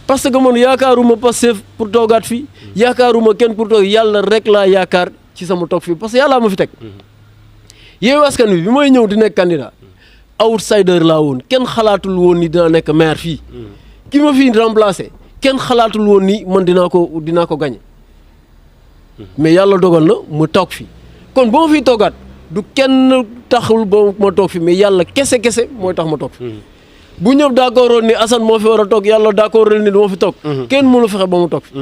parce que man yaakaaruma Pastef pour toogaat fii yaakaaruma kenn pour toog yàlla rek laa yaakaar ci sama toog fii parce que yàllaa ma fi teg. Yewwi Askan Wi bi may ñëw di nekk candidat outsider laa woon kenn xalaatul woon ni dinaa nekk maire fii. ki ma fi remplacer kenn xalaatul woon ni man dinaa ko gagner. mais yàlla dogal na mu toog fii kon ba ma fiy toogaat du kenn taxul ba ma toog fii mais yàlla kese mooy tax ma toog fi. bu ñëpp d'accord ni Assane moo fi war a toog yàlla d'accord ni moo fi toog. kenn mënu fexe ba mu toog fi.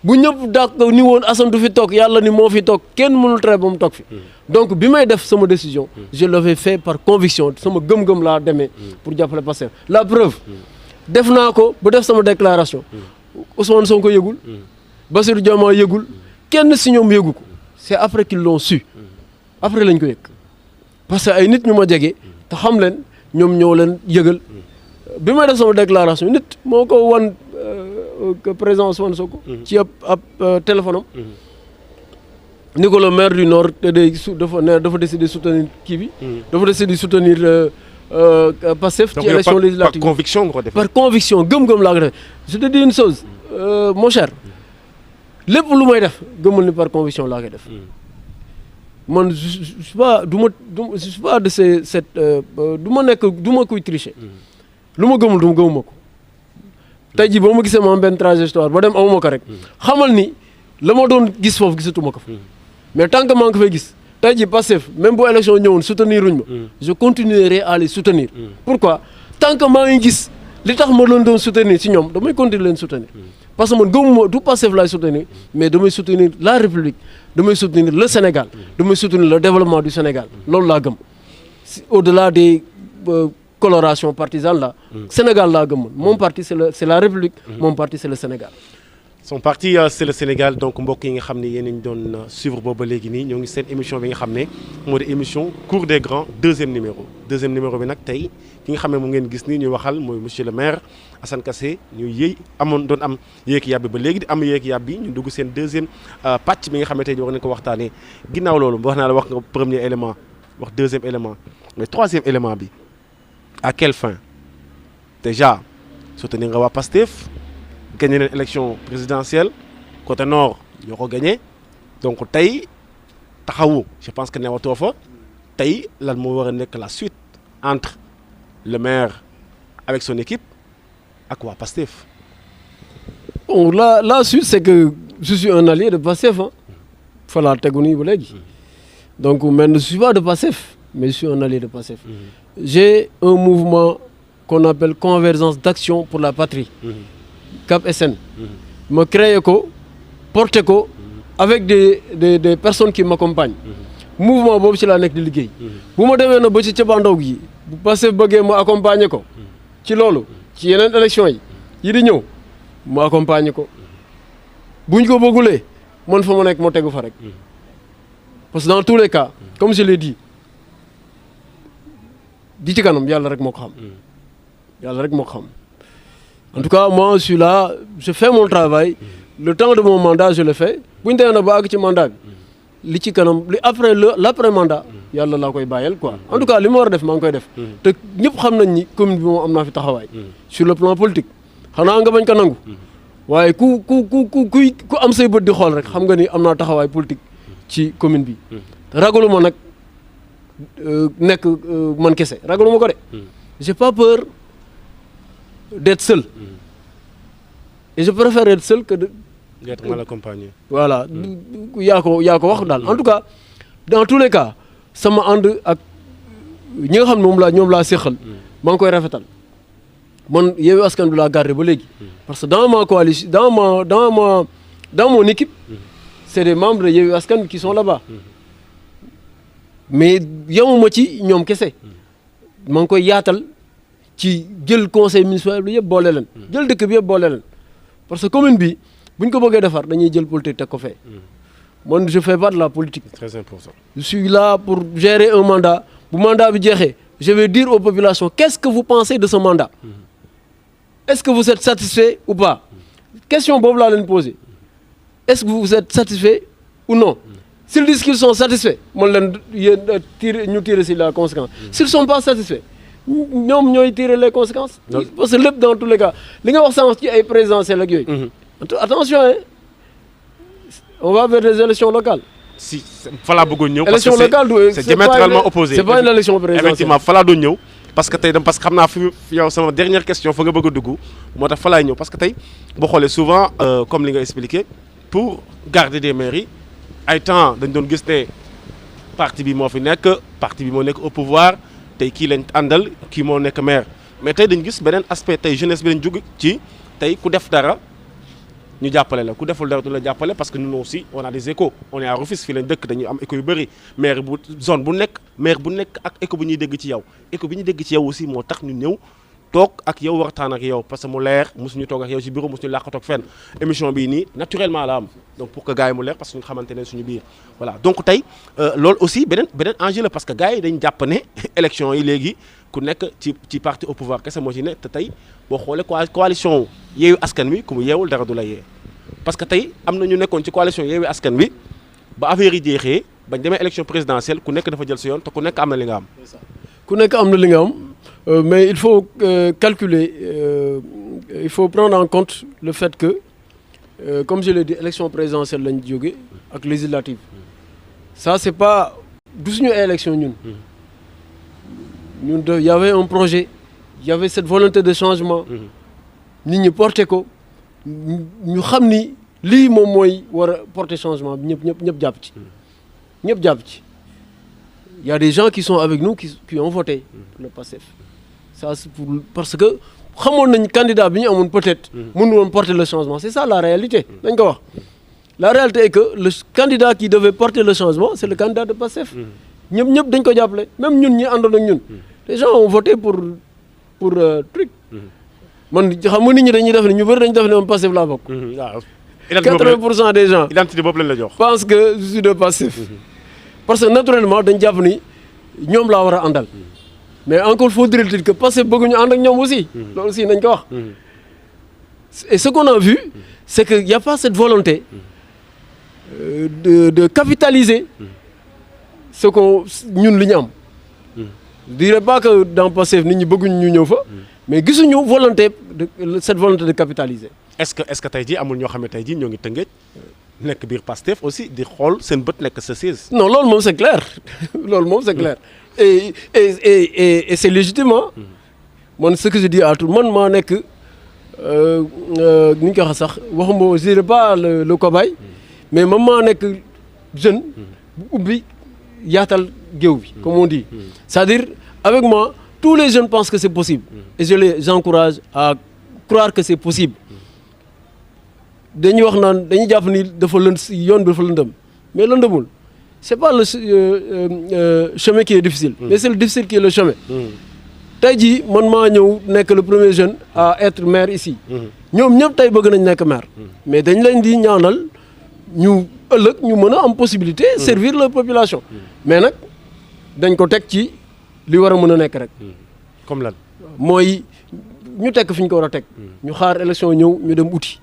bu ñëpp d'accord ni woon Assane du fi toog yàlla ni moo fi toog kenn mënul tere ba mu toog fi. donc bi may def sama décision. je l'avais fait par conviction sama gëm-gëm laa demee. pour jàppale Pastef la preuve. def naa ko ba def sama déclaration. Ousmane Sonko yëgul. Bassirou Diomaye yëgul. kenn si ñoom yëgu ko. c'est après qu'ils l'ont su. après lañ ko yëg. parce que ay nit ñu ma jege te xam leen ñoom ñoo leen yëgal. bi may def sama déclaration nit moo ko wan président Ousmane Sonko. ci ab téléphone am. ni ko le maire du Nord dafa décider soutenir kii bi. dafa décider soutenir Pastef ci élection législative par conviction nga ko defee. par conviction gëm-gëm laa ko defee je te dis une chose mon cher lépp lu may def gëmal ni par conviction laa koy def man je suis pas je suis pas de cette du ma kuy tricher lu ma gëmul gëmuma ko tey jii boo ma gisee ma am benn trajectoire ba dem amuma ko rek xamal ni la ma doon gis foofu gisatuma ko fa mais tant que maa ngi ko fay gis tey jii Pastef même bu élection ñëwoon soutenir uñ ma je continuerai à les soutenir pourquoi tant que maa ngi gis li tax ma doon soutenir ci ñoom damay continuer leen soutenir parce que man gëmuma du Pastef laay soutenir mais damay soutenir la République damay soutenir le Sénégal damay soutenir le développement du Sénégal loolu laa gëm au-delà des coloration partisane là Sénégal laa gëm mon parti c'est la République mon parti c'est le Sénégal. son parti c'est le Sénégal donc mbokk yi nga xam ne yéen a ñu doon suivre booba léegi nii ñoo ngi seen émission bi nga xam ne moo di émission Cour des Grands deuxième numéro bi nag tey ki nga xam ne moom ngeen gis nii ñuy waxal mooy monsieur le maire Assane Kassé ñu doon am yéeg yàbbi ba léegi di am yéeg yàbbi ñu dugg seen deuxième pàcc bi nga xam ne tey war nañ ko waxtaanee ginnaaw loolu wax naa la wax nga premier élément wax deuxième élément mais troisième élément bi à quelle fin déjà soutenir nga waa Pastef gagné leen élection présidentielle côté nord ñoo ko gagné donc tey taxawu je pense que newatoo fa tey lan moo war a nekk la suite entre le maire avec son équipe ak waa Pastef. bon la suite c'est que je suis un allié de Pastef ah voilà tegu nii ba léegi donc mais je suis pas de Pastef mais je suis un allié de Pastef. J'ai un mouvement qu'on appelle Convergence d'action pour la patrie. Cap SN. ma créé ko porté ko avec des personnes qui m'accompagnent. mouvement boobu ci laa nekk di liggéey. bu ma demee na ba ci cappaandaw gi bu Pastef bëggee ma accompagner ko ci loolu ci yeneen élection yi di ñëw ma accompagner ko buñ ko bëggulee man fa ma nekk moo tegu fa rek parce que dans tous les cas comme je l'ai dit di ci kanam yàlla rek moo ko xam yàlla rek moo ko xam en tout cas moi je suis là je fais mon travail le temps de mon mandat je le fais bu ñu demee na ba àgg ci mandat bi li ci kanam li après l'après mandat yàlla laa koy bàyyeel quoi en tout cas li ma war a def maa ngi koy def te ñëpp xam nañ ni commune bi moom am naa fi taxawaay sur le plan politique xanaa nga bañ ko nangu waaye ku am say bët di xool rek xam nga ni am naa taxawaay politique ci commune bi ragaluma nag nekk man kese ragaluma ko de j'ai pas peur d'être seul et je préfère être seul que d'être mal accompagné. voilà yaa ko wax daal en tout cas dans tous les cas sama ànd ak ñi nga xam ne ñoom laa séqal maa ngi koy rafetal man Yewwi Askan Wi laa gardé ba léegi parce que dans ma coalition dans mon équipe c'est des membres de Yewwi Askan Wi qui sont là-bas mais yemuma ci ñoom kese maa ngi koy yaatal ci jël conseil municipal bi yëpp boole leen jël dëkk bi yëpp boole leen parce que commune bi bu ñu ko bëggee defar dañuy jël politique teg ko fee man je fais pas de la politique. C'est très important. Je suis là pour gérer un mandat bu mandat bi jeexee je vais dire aux populations qu'est-ce que vous pensez de ce mandat est-ce que vous êtes satisfait ou pas question boobu laa leen poser est-ce que vous êtes satisfait ou non s'ils disent qu'ils sont satisfaits man leen yéen ñu tirer si la conséquence s'ils sont pas satisfaits ñoom ñooy tirer les conséquences parce que lépp dans tous les cas li nga wax sànq ci ay présidentielles ak yooyu attention hein on va vers des élections locales. si fa laa bëggoon ñëw. élection locale c'est diamétralement opposé. c'est pas une élection présidentielle. effectivement fa laa doon ñëw parce que tey parce que xam naa fi yow sama dernière question fa nga bëgg a dugg moo tax fa laay ñëw parce que tey boo xoolee souvent comme li nga expliqué pour garder des mairies ay temps dañ doon gis ne parti bi moo fi nekk parti bi moo nekk au pouvoir tey kii lañ àndal kii moo nekk maire mais tey dañ gis beneen aspect tey jeunesse bi lañ jóg ci tey ku def dara. ñu jàppale la ku deful dara du la jàppale parce que nous aussi on a des échos on est à Rufisque fii lañ dëkk dañuy am écho yu bëri maire bu zone bu nekk ak écho bu ñuy dégg ci yow écho bi ñuy dégg ci yow aussi moo tax ñu ñëw toog ak yow waxtaan ak yow parce que mu leer mosuñu toog ak yow ci bureau mosuñu làqatoog fenn émission bii nii naturellement la am donc pour que gars yi mu leer parce que ñu xamante ne suñu biir voilà donc tey loolu aussi beneen enjeu la parce que gars yi dañ jàpp ne élection yi léegi ku nekk ci parti au pouvoir kese moo ci ne te tey boo xoolee coalition Yewwi Askan Wi ku mu yeewul dara du la yee parce que tey am na ñu nekkoon ci coalition Yewwi Askan Wi ba affaire yi jeexee bañ demee élection présidentielle ku nekk dafa jël sa yoon te ku nekk am na li nga am. ku nekk am na li nga am mais il faut calculer, il faut prendre en compte le fait que, comme je l'ai dit, élection présidentielle lañ jóge ak législative. Ça c'est pas du suñu élection ñun. Il y avait un projet, il y avait cette volonté de changement. nit ñi porté ko ñu xam ni lii moom mooy war a porter changement bi ñëpp jàpp ci. ñëpp jàpp ci. Il y a des gens qui sont avec nous qui ont voté pour le PASTEF. Ça c'est parce que xamoon nañ candidat bi ñu amoon peut-être. mënu woon porter le changement c'est ça la réalité. dañ ko wax la réalité est que le candidat qui devait porter le changement c'est le candidat de PASTEF. ñëpp dañ ko jàppale même ñun ñi àndoon ak ñun. les gens ont voté pour truc. man xam nga nit ñi dañuy def ne ñu bëri dañu def ne man Pastef laa bokk. waaw 80% des gens. identité boobu lañ la jox. pensent que je suis de Pastef. parce que naturellement dañ jàpp ni ñoom laa war a àndal. mais encore faudrait-il que Pastef bëgguñu ànd ak ñoom aussi. loolu aussi nañ ko wax. et ce qu'on a vu c'est que y a pas cette volonté de capitaliser ce qu'on ñun li ñu am. je dirais pas que dans Pastef nit ñi bëgguñu ñu ñëw fa. mais gisuñu cette volonté de capitaliser. est-ce que tey jii amul ñoo xam ne tey jii ñoo ngi Tëngéej nekk biir Pastef aussi di xool seen bët nekk sa siège. non loolu moom c'est clair loolu moom c'est clair et c'est légitimement. man ce que je dis à tout man maa nekk ni ñu ko wax sax waxuma je dirais pas le cobaye mais man maa nekk jeune bu ubbi yaatal géew bi comme on dit c'est-à-dire avec moi. Tous les jeunes pensent que c'est possible et je les encourage à croire que c'est possible dañuy wax naan dañuy jàpp ni dafa yoon bi dafa lëndëm mais lëndëmul c'est pas le chemin qui est difficile mais c'est le difficile qui est le chemin tey jii man maa ñëw nekk le premier jeune à être maire ici ñoom ñëpp tey bëgg nañ nekk maire mais dañ leen di ñaanal ñu ëllëg ñu mën a am possibilité servir la population mais nag dañ ko teg ci li war a mën a nekk rek. comme lan. mooy ñu tekk fi ñu ko war a teg. ñu xaar élection ñëw ñu dem uti.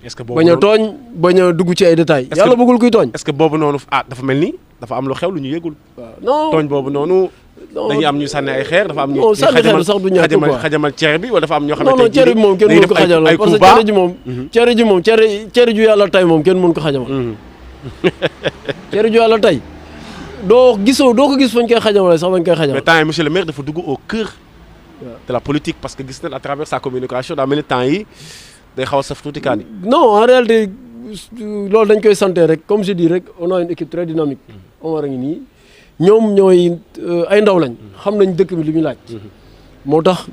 est-ce que boobu bañ a tooñ bañ a dugg ci ay détails. yàlla bëggul kuy tooñ. est-ce que boobu noonu dafa mel ni dafa am lu xew lu ñu yëgul. waaw non tooñ boobu noonu. dañuy am ñu sànni ay xeer dafa am ñu. non sànni xeer sax du ñàkk quoi xajamal cere bi wala dafa am ñoo xamante non cere bi moom kenn mënu ko xajamal parce que cere ji moom cere ju yàlla tay moom kenn mënu ko xajamal. cere ju yàlla tay doo ko gis fañ koy xajamale sax fañ koy xajamal. mais temps yi monsieur le maire dafa dugg au cœur de la politique parce que gis nañ à travers sa communication daa mel ni temps yi day xaw a saf tuuti kaan yi. non en réalité loolu dañ koy santé rek comme je dis rek on a une équipe très dynamique. Omar a ngi nii ñoom ñooy ay ndaw lañ. xam nañ dëkk bi li muy laaj. moo tax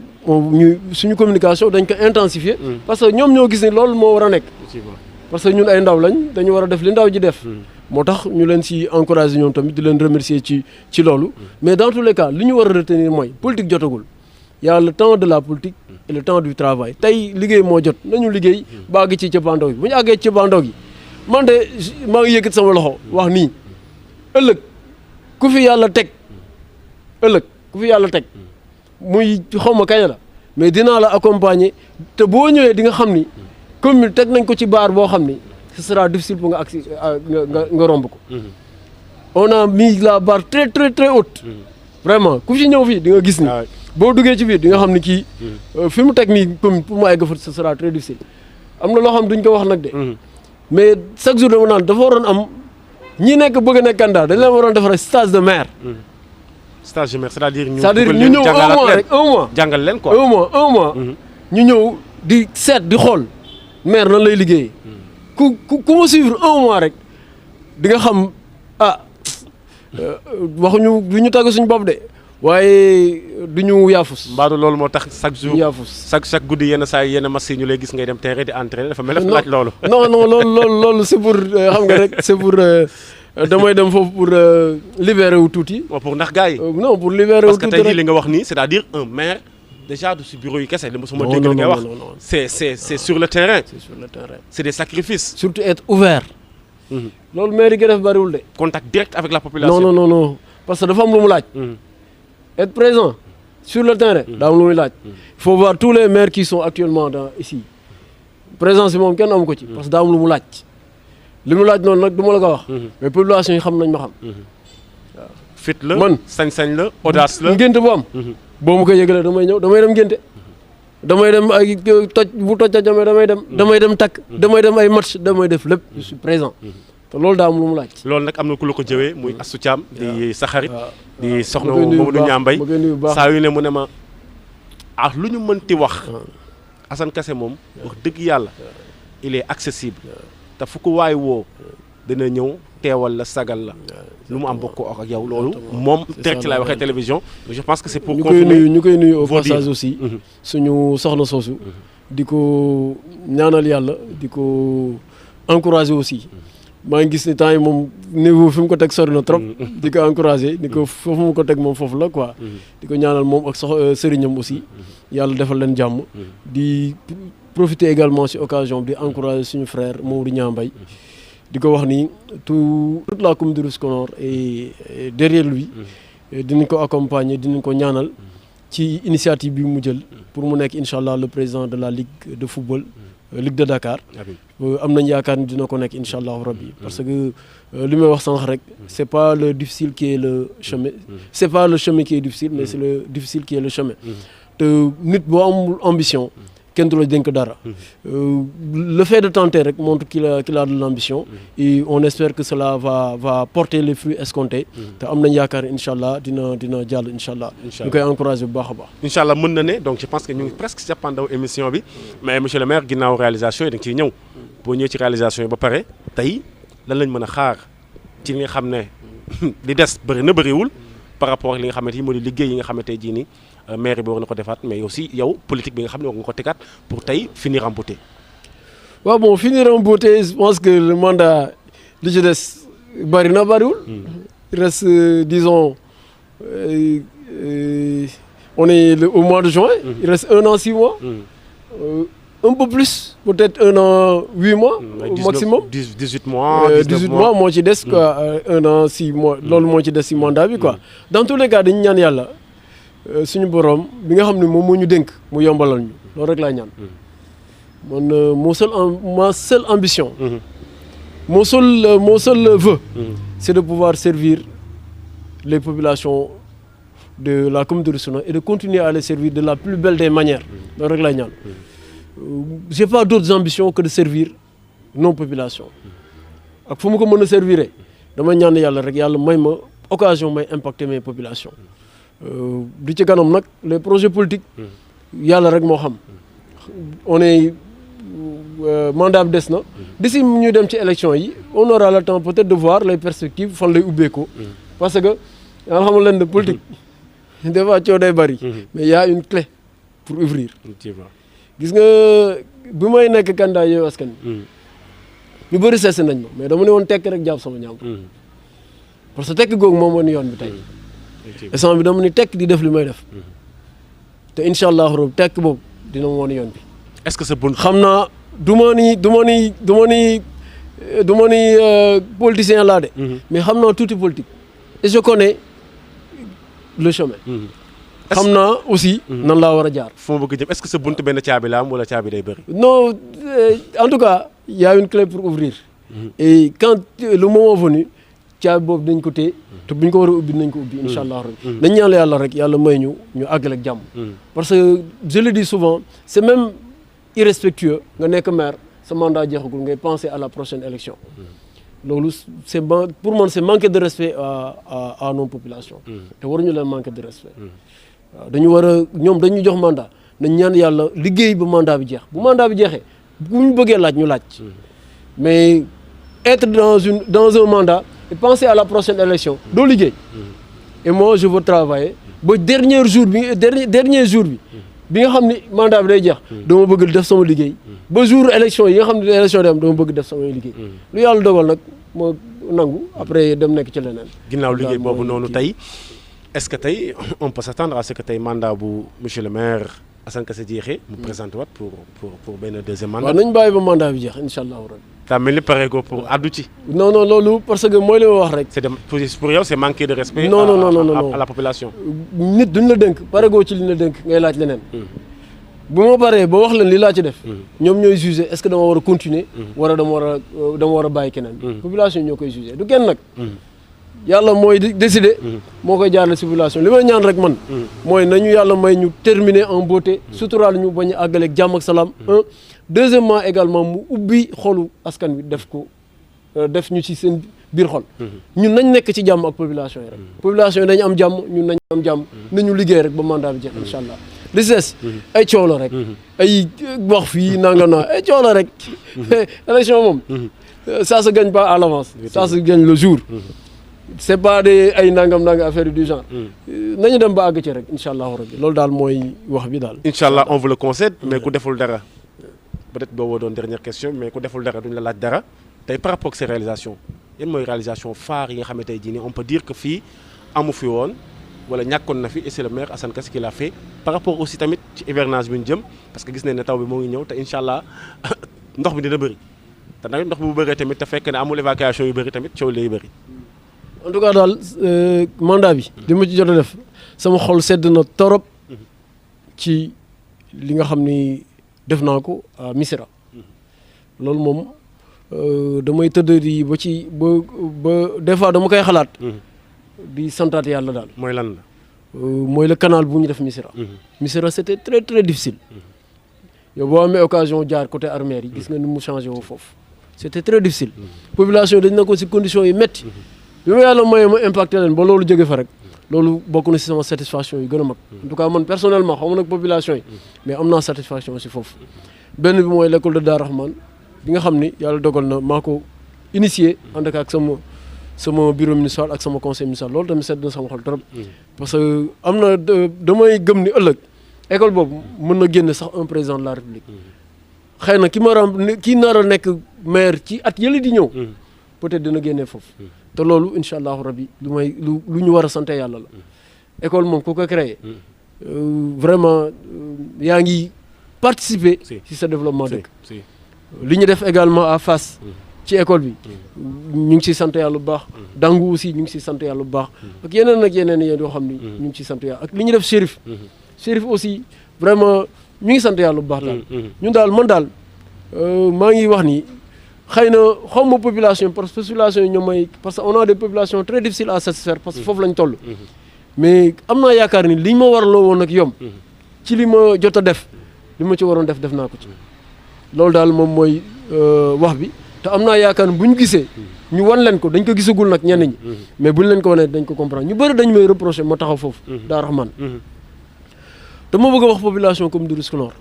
suñu communication dañ ko intensifier. parce que ñoom ñoo gis ne loolu moo war a nekk. parce que ñun ay ndaw lañ dañu war a def li ndaw ji def. moo tax ñu leen ci encourager ñoom tamit di leen remercier ci loolu. mais dans tous les cas li ñu war a retenir mooy politique jotagul. y a le temps de la politique et le temps du travail tey liggéey moo jot nañu liggéey baagi ci cëppaandaw gi bu ñu àggee ci cëppaandaw gi man de maa ngi yëkkat sama loxo wax nii ëllëg ku fi yàlla teg muy xaw ma kañ la mais dinaa la accompagner te boo ñëwee di nga xam ni commune teg nañ ko ci baar boo xam ni ce sera difficile pour nga agsi nga romb ko. on a mis la barre très très très haute. vraiment ku fi ñëw fii di nga gis ni. boo duggee ci biir di nga xam ni kii. fi mu teg nii commune pour mu egg fa ce sera très difficile. am na loo xam duñ ko wax nag de. mais chaque jour dama naan dafa waroon am ñi nekk bëgg a nekk candidat dañ leen waroon defar stage de maire. stage de maire c'est-à-dire ñu ñëw un mois rek un mois. jàngal leen quoi un mois. ñu ñëw di seet di xool maire nan lay liggéeyee. ku ma suivre un mois rek di nga xam waxuñu du ñu tàgg suñu bopp de waaye du ñu yaafus. mbaadu loolu moo tax chaque jour yaafus chaque guddi yenn saa yi yenn match yi ñu lay gis ngay dem terrain di entraîner dafa mel ne laaj loolu. non loolu c'est pour xam nga rek c'est pour damay dem foofu pour libérer wu tuuti. pour ndax gars yi. non pour libérer wu tuuti parce que tey jii li nga wax nii c'est-à-dire un maire déjà du si bureau yi kese li ma suma dégg li ngay wax. c'est sur le terrain. c'est sur le terrain. c'est des sacrifices. surtout être ouvert. loolu maire yi nga def bariwul de. contact direct avec la population. non parce que dafa am lu mu laaj. être présent sur le terrain. daa am lu muy laaj. il faut voir tous les maires qui sont actuellement ici. présence bi moom kenn amu ko ci. parce que daa am lu mu laaj. li mu laaj noonu nag du ma la ko wax. mais population yi xam nañ ma xam. waaw fit la man sañ-sañ la audace la. ngénte bu am. boo ma ko yëgalee damay ñëw damay dem ngénte. damay dem ay toj bu toj jamee damay dem. damay dem takk damay dem ay match damay def lépp je suis présent. te loolu daa am lu mu laaj. loolu nag am na ku la ko jëwee muy Astou Thiam di sa xarit. di soxna Mamadou Niambay saa yu ne mu ne ma lu ñu mënti wax. Assane Kassé moom wax dëgg yàlla il est accessible te fu ko waay woo dana ñëw teewal la sagal la lu mu am bokkoo ak yow loolu moom direct laay waxee télévision je pense que c'est pour confirmer ñu koy nuyu au passage aussi suñu soxna soosu di ko ñaanal yàlla di ko encourager aussi maa ngi gis ni temps yi moom niveau fi mu ko teg sori na trop di ko encourager di ko foofu mu ko teg moom foofu la quoi di ko ñaanal moom ak sëriñam aussi yàlla defal leen jàmm di profiter également ci occasion di encourager suñu frère Mamadou Niambay di ko wax ni toute la commune de Rufisque Nord et derrière lui dinañ ko accompagner dinañ ko ñaanal ci initiative bi mu jël pour mu nekk incha allah le président de la ligue de football Ligue de Dakar am nañ yaakaar ni dina ko nekk incha allahu rabbi parce que li may wax sànq rek c'est pas le difficile qui est le chemin c'est pas le chemin qui est difficile mais c'est le difficile qui est le chemin te nit boo amul ambition kenn du la dénk dara le fait de tenter rek montre qu'il a de l'ambition et on espère que cela va porter les fruits escomptés te am nañ yaakaar incha allah dina jàll incha allah ñu koy encourager bu baax a baax incha allah mën na ne donc je pense que ñu ngi presque cappaandaw émission bi mais monsieur le maire ginnaaw réalisation yi da nga ciy ñëw boo ñëwee ci réalisation yi ba pare tey lan lañ mën a xaar ci li nga xam ne li des bëri na bëriwul par rapport ak li nga xamante ni moo di liggéey yi nga xamante jii ni maire bi war na ko defaat mais aussi yow politique bi nga xam ne war nga ko tegaat pour tey finir en beauté. waaw bon finir en beauté je pense que le mandat li ci des bëri na bëriwul. il reste disons on est au mois de juin. il reste 1 an 6 mois. Un peu plus peut-être 1 an 8 mois. Au maximum 18 mois 18 mois moo ci des quoi 1 an 6 mois loolu moo ci des si mandat bi quoi. dans tous les cas dañu ñaan yàlla suñu borom bi nga xam ne moom moo ñu dénk mu yombalal ñu loolu rek laa ñaan. man ma seule ambition. mon seul vœu. c'est de pouvoir servir les populations de la commune de Rufisque Nord et de continuer à les servir de la plus belle des manières loolu rek laa ñaan. J'ai pas d'autres ambitions que de servir nos populations ak fu mu ko mën a servir dama ñaan yàlla rek yàlla may ma occasion may impacter mes populations di ci kanam nag les projets politiques yàlla rek moo xam on est mandat bi des na d'ici ñu dem ci élection yi on aura le temps peut-être de voir les perspectives fan lay ubbeekoo parce que yàlla xamal leen de politique des fois coow day bari mais y a une clé pour ouvrir gis nga bi may nekk candidat Yewwi Askan Wi ñu bëri sees nañ ma mais dama ne woon tekk rek jàpp sama ñaam parce que tekk googu moom moo ni yoon bi tey instant bi dama ni tekk di def li may def te incha allah rob tekk boobu dina ma woon yoon bi. est-ce que sa bunt xam naa du ma ni politicien laa de mais xam naa tuuti politique et je connais le chemin. xam naa aussi nan laa war a jaar. fu ma bëgg jëm est-ce que sa buntu benn caabi la am wala caabi day bëri. non en tout cas il y a une clé pour ouvrir. et quand le moment venu caabi boobu dañ ko téye te bu ñu ko war a ubbi nañ ko ubbi incha allah rabbi. dañ ñaan yàlla rek yàlla may ñu àggale ak jàmm. parce que je le dis souvent c'est même irrespectueux nga nekk maire sa mandat jeexagul ngay penser à la prochaine élection. loolu c'est pour man c'est manquer de respect à nos populations. te waruñu leen manquer de respect. waaw dañu war a ñoom dañu jox mandat nañ ñaan yàlla liggéey ba mandat bi jeex bu mandat bi jeexee bu ñu bëggee laaj ñu laaj mais être dans un mandat et penser à la prochaine élection doo liggéey et moi je veux travailler ba dernier jour bi nga xam ni mandat bi day jeex dama bëgg def sama liggéey ba jour élection yi nga xam ne élection day am dama bëgg def samay liggéey lu yàlla dogal nag moo nangu après dem nekk ci leneen ginnaaw liggéey boobu noonu tey est-ce que tey on peut s'attendre à ce que tey mandat bu monsieur le maire Assane Kassé jeexee mu présenté waat pour benn deuxième mandat. waaw nañu bàyyi ba mandat bi jeex incha allahu rabbi. daa mel ni pare go pour addu ci. non loolu parce que mooy li ma wax rek. pour yow c'est manquer de respect. non à la population. nit duñ la dénk pare goo ci li la dénk ngay laaj leneen. bu ma paree ba wax leen li laa ci def. ñoom ñooy juger est-ce que dama war a continuer. wala dama war a bàyyi keneen. population ñoo koy juger du kenn nag. yàlla mooy décider moo koy jaarale si population li may ñaan rek man mooy nañu yàlla may ñu terminer en beauté suturaal ñu bañ a àggaleeg jàmm ak salaam deuxièmement également mu ubbi xolu askan wi def ñu ci seen biir xol ñun nañ nekk ci jàmm ak population yi rek population yi dañu am jàmm ñun nañ am jàmm nañu liggéey rek ba mandat bi jeex incha allah li si des ay coow la rek ay wax fii nanga naa ay coow la rek élection moom ça se gagne pas à l'avance ça se gagne le jour c'est pas des ay nangam affaire du genre nañu dem ba àgg ci rek incha allahu rabbi loolu daal mooy wax bi daal incha allah on vous le concède mais ku deful dara peut-être booboo doon dernière question mais ku deful dara duñu la laaj dara tey par rapport ak ces réalisations yan mooy réalisation phare yi nga xam ne tey jii nii on peut dire que fii amu fi woon wala ñàkkoon na fi et c'est le maire Assane Kass qui l'a fait par rapport aussi tamit ci hivernage bi ñu jëm parce que gis nañ ne taw bi moo ngi ñëw te incha allah ndox bi dina bëri te nag ndox bi bu bëree tamit te fekk ne amul évacuation yu bëri tamit coow lay bëri. en tout cas daal mandat bi li ma ci jot a def sama xol sedd na torop ci li nga xam ni def naa ko à Missirah loolu moom damay tëdd di ba des fois dama koy xalaat di santaat yàlla daal. mooy lan la. mooy le canal bu ñu def Missirah. Missirah c'était très très difficile. yow boo amee occasion jaar côté armère yi gis nga ni mu changé woo foofu c'était très difficile. population dañ na ko ci conditions yi métti. bi ma yàlla mooy ma impacté leen ba loolu jóge fa rek loolu bokk na ci sama satisfaction yu gën a mag. en tout cas man personnellement xaw ma nag population yi mais am naa satisfaction ci foofu. benn bi mooy l'école de Darou Rahmane bi nga xam ni yàlla dogal na maa ko initié ànd ak sama bureau municipal ak sama conseil municipal loolu tamit sedd na sama xol trop. parce que am na damay gëm ni ëllëg école boobu mën na génne sax un président de la république. xëy na ki nar a nekk maire ci at yële di ñëw. peut-être dina génnee foofu. te loolu incha allahu rabbi lu ñu war a sant yàlla la. école moom ku ko créé. vraiment yaa ngi participer. ci sa développement dëkk. li ñu def également à Fass. ci école bi ñu ngi ciy sant yàlla bu baax. Dangu aussi ñu ngi ciy sant yàlla bu baax. ak yeneen yoo xam ni ñu ngi ciy sant yàlla ak li ñu def Chérif. Chérif aussi vraiment ñu ngi sant yàlla bu baax daal. ñun daal man daal maa ngi wax ni xëy na xaw ma population parce que population yi ñoom mooy parce que on a des populations très difficiles à satisfaire parce que foofu lañ toll. mais am naa yaakaar ni li ma warloo woon ak yom ci li ma jot a def li ma ci waroon def naa ko ci. loolu daal moom mooy wax bi. te am naa yaakaar ne bu ñu gisee ñu wan leen ko dañ ko gisagul nag ñenn ñi mais buñ leen ko wanee dañ ko comprendre ñu bëri dañu may reprocher ma taxaw foofu Darou Rahmane dama bëgg a wax population comme du Rufisque Nord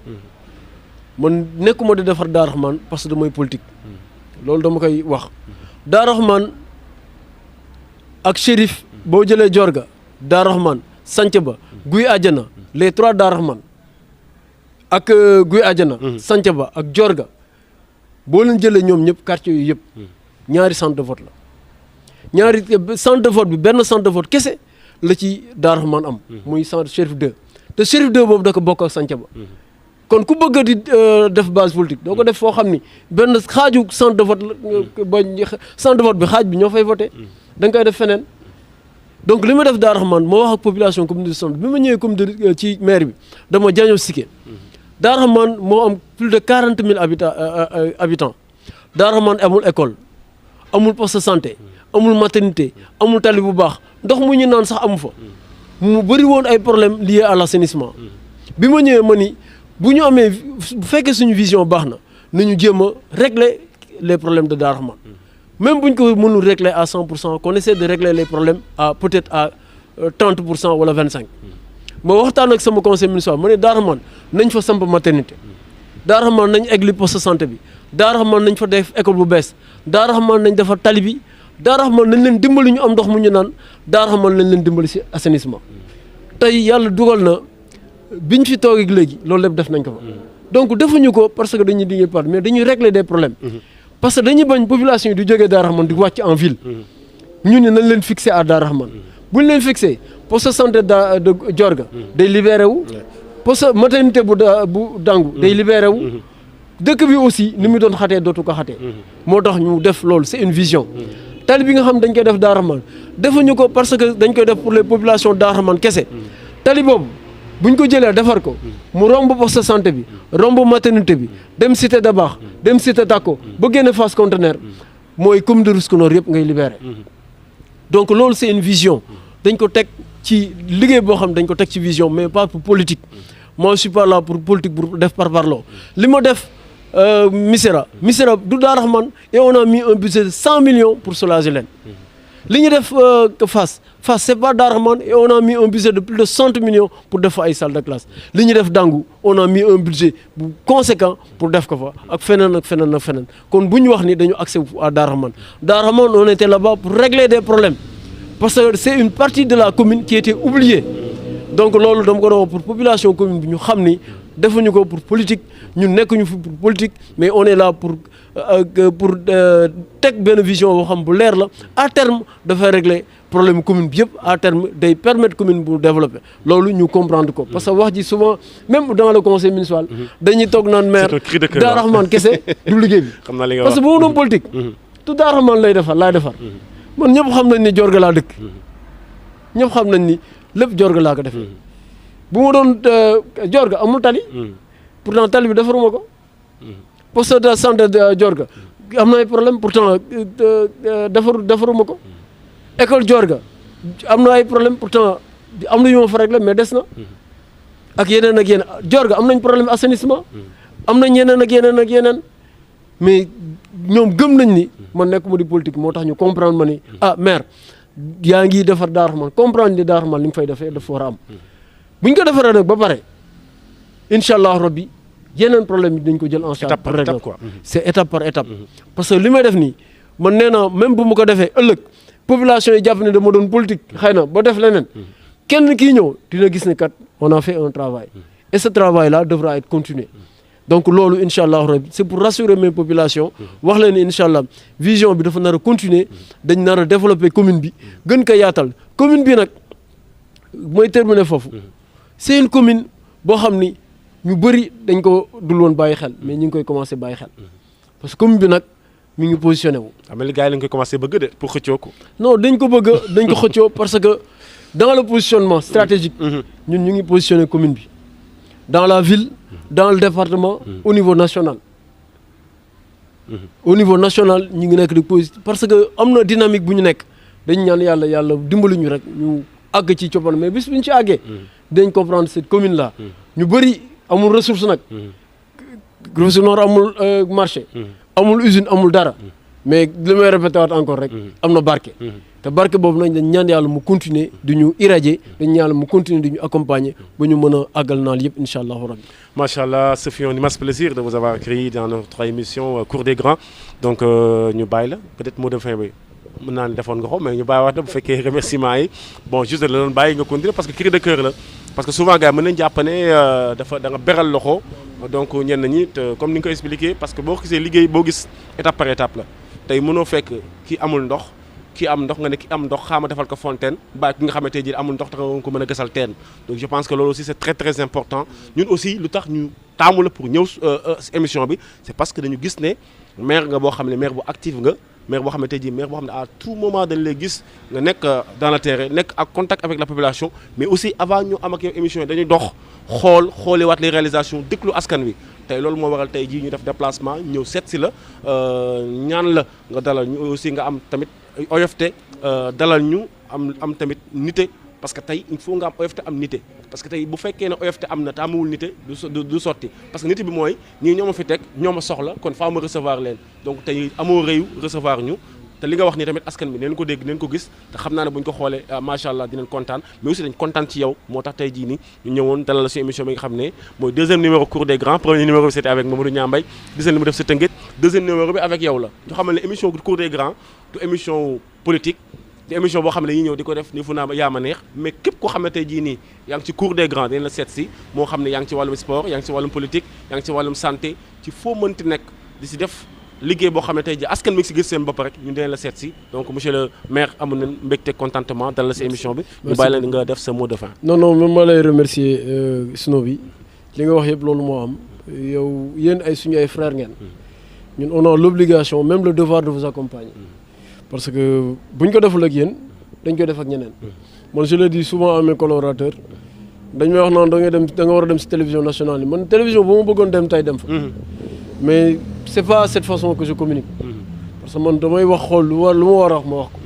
man nekkuma di defar Darou Rahmane parce que damay politique loolu dama koy wax Darou Rahmane ak Chérif boo jëlee Diorga Darou Rahmane Santhiaba Guy Adiana les 3 Darou Rahmane ak Guy Adiana Santhiaba ak Diorga boo leen jëlee ñoom ñëpp quartier yu yëpp ñaari centre de vote la ñaari centre de vote bi benn centre de vote kese la ci Darou Rahmane am muy centre Chérif 2 te Chérif 2 boobu da ko bokk ak Santhiaba kon ku bëgg di def base politique doo ko def foo xam ni benn xaaju centre de vote ba centre de vote bi xaaj bi ñoo fay voté da nga koy def feneen donc li ma def Darou Rahmane moo wax ak population commune de Somme bi ma ñëwee commune de ci maire bi dama diagnostiqué Darou Rahmane moo am plus de 40 000 habitants Darou Rahmane amul école amul poste de santé amul maternité amul tali bu baax ndox mu ñu naan sax amu fa mu bëri woon ay problèmes liés à l'assainissement bi ma ñëwee ma ni bu ñu amee bu fekkee suñu vision baax na nañu jéem a régler les problèmes de Darou Rahmane même bu ñu ko mënul régler à 100% qu'on essaie de régler les problèmes à peut-être à 30% wala 25%. ma waxtaan ak sama conseil municipal ma ne Darou Rahmane nañ fa samp maternité Darou Rahmane nañ egli poste de santé bi Darou Rahmane nañ fa def école bu bees Darou Rahmane nañ defar tali bi Darou Rahmane nañ leen dimbali ñu am ndox mu ñu naan Darou Rahmane nañ leen dimbali ci assainissement tey yàlla dugal na biñ fi toog ak léegi loolu lépp def nañ ko fa donc defuñu ko parce que dañuy liggéey par mais dañuy régler des problèmes parce que dañuy bañ population yi di jógee Darou Rahmane di wàcc en ville ñu ne nañ leen fixer à Darou Rahmane buñ leen fixer poste de santé de Diorga day libéré wu poste maternité bu Dangu day libéré wu dëkk bi aussi ni mu doon xatee dootu ko xatee moo tax ñu def loolu c'est une vision tali bi nga xam dañ koy def Darou Rahmane defuñu ko parce que dañ koy def pour les populations Darou Rahmane kese tali boobu buñ ko jëlee defar ko mu romb poste de santé bi romb maternité bi dem cité Dabakh dem cité Tako ba génne Fass Conteneur mooy commune de Rufisque Nord yëpp ngay libéré donc loolu c'est une vision dañ ko teg ci liggéey boo xam dañ ko teg ci vision mais pas pour politique moi je suis pas là pour politique pour def par parloo li ma def Missirah du Darou Rahmane et on a mis un budget de 100 millions pour soulager leen li ñu def Fass c'est pas Darou Rahmane et on a mis un budget de plus de 100 millions pour def fa ay salle de classe li ñu def Dangu on a mis un budget bu conséquent pour def ko fa ak feneen kon bu ñu wax ni dañu accès à Darou Rahmane on était là-bas pour régler des problèmes parce que c'est une partie de la commune qui était oubliée donc loolu dama ko doon pour population commune bi ñu xam ni defuñu ko pour politique ñun nekkuñu fi pour politique mais on est là pour teg benn vision boo xam bu leer la à terme dafay régler problème commune bi yëpp à terme day permettre commune bu développer loolu ñu comprendre ko parce que wax ji souvent même dans le conseil municipal dañuy toog naan maire Darou Rahmane kese du liggéey bi parce que bu ma doon politique tout Darou Rahmane laay defar man ñëpp xam nañ ni Diorga laa dëkk ñëpp xam nañ ni lépp Diorga laa ko defee bu ma doon Diorga amul tali pourtant tali bi defaruma ko poste de santé de Diorga am na ay problème pourtant defaruma ko école Diorga am na ay problème pourtant am na yu ma fa réglé mais des na ak yeneen Diorga am nañ problème assainissement am nañ yeneen mais ñoom gëm nañ ni man nekkuma di politique moo tax ñu comprendre ma ni maire yaa ngi defar Darou Rahmane comprendre ni Darou Rahmane li nga fay defee dafa war a am bu ñu ko defaree nag ba pare incha allah rabbi yeneen problème yi dañ ko jël en charge pour régler quoi c'est étape par étape parce que li may def nii man nee naa même bu ma ko defee ëllëg population yi jàpp ne dama doon politique xëy na ba def leneen kenn kii ñëw dina gis ne kat on a fait un travail et ce travail là devra être continué donc loolu incha allah rabbi c'est pour rassurer mes populations wax leen ni incha allah vision bi dafa nar a continuer dañ nar a développer commune bi gën ko yaatal commune bi nag mooy terminer foofu c'est une commune boo xam ni ñu bëri dañ ko dul woon bàyyi xel mais ñu ngi koy commencer bàyyi xel parce que commune bi nag mi ngi positionné wu. am na gars yi lañ koy commencer bëgg de pour xëccoo ko. non dañ ko xëccoo parce que dans le positionnement stratégique. ñun ñu ngi positionné commune bi dans la ville dans le département. au niveau national. au niveau national ñu ngi nekk di parce que am na dynamique bu ñu nekk dañ ñaan yàlla dimbali ñu rek ñu àgg ci coppite mais bis bu ñu ci àggee. dañ comprendre cette commune là. ñu bëri amul ressource nag. Grosso Nord amul marché. amul usine amul dara. mais li may répété waat encore rek. am na barke. te barke boobu nag dañ ñaan yàlla mu continuer di ñu irradier dañ ñaan yàlla mu continuer di ñu accompagner ba ñu mën a àggal naal yëpp incha allahu rabbi. Macha Allah, ce fut un immense plaisir de vous avoir accueilli dans notre émission Cour des Grands donc ñu bàyyi la peut-être mot de fin bi mën naa ne defoon nga ko mais ñu bàyyi waat bu fekkee remerciement yi bon juste la doon bàyyi nga continuer parce que cri de cœur la parce que souvent gars yi mën nañu jàpp ne da nga beral loxo donc ñenn ñi comme ni nga ko expliqué parce que boo gisee liggéey boo gis étape par étape la tey mënoo fekk ki amul ndox. ki am ndox nga ne ki am ndox xaama defal ko fontaine ba ki nga xamante ne amul ndox tax nga ko mën a gasal teen donc je pense que loolu aussi c'est très très important ñun aussi lu tax ñu taamu la pour ñëw émission bi c'est parce que dañu gis ne maire nga boo xam ne maire bu active nga maire boo xamante ne maire boo xam ne à tout moment dañ lay gis nga nekk dans le terrain nekk ak contact avec la population mais aussi avant ñu am ak yow émission yi dañuy dox xooliwaat les réalisations déglu askan wi tey loolu moo waral tey jii ñu def déplacement ñëw seet si la ñaan la nga dalal ñu aussi nga am tamit oyofte dalal ñu am tamit nité parce que tey il faut nga am oyofte am nité parce que tey bu fekkee ne oyofte am na te amul nité du sotti parce que nité bi mooy ñii ñoo ma fi teg ñoo ma soxla kon faa ma recevoir leen donc tey amoo réew recevoir ñu te li nga wax ni tamit askan bi neen ko dégg neen ko gis te xam naa ne bu ñu ko xoolee macha allah dinañ kontaan mais aussi dañ kontaan ci yow moo tax tey jii ni ñu ñëwoon dalal la suñu émission bi nga xam ne mooy deuxième numéro Cour des Grands premier numéro bi c'était avec Mamadou Niambay gis nañ li mu def sa Tëngéej deuxième numéro bi avec yow la ñu xamal ne émission Cour des Grands du émission politique di émission boo xam ne dañuy ñëw di ko def ni fu naa yaa ma neex mais képp koo xam ne tey jii nii yaa ngi ci Cour des Grands dañ la seet si moo xam ne yaa ngi ci wàllum sport yaa ngi ci wàllum politique yaa ngi ci wàllum santé ci foo mënti nekk di si def liggéey boo xam ne tey ji askan mi ngi si gis seen bopp rek ñu dinañ la seet si donc monsieur le maire amoon nañ mbégte contentement dal la si émission bi ñu bàyyi la nga def sa mot de fin non même ma lay remercier Snow bi li nga wax yëpp loolu moo am yow yéen ay suñu ay frères ngeen ñun on a l'obligation même le devoir de vous accompagner parce que bu ñu ko deful ak yéen dañ koy def ak ñeneen man je le dis souvent à mes collaborateurs dañ may wax naan da nga war a dem si télévision nationale yi man télévision bu ma bëggoon dem tey dem fa mais c'est pas cette façon que je communique parce que man damay wax xool lu ma war a wax ma wax ko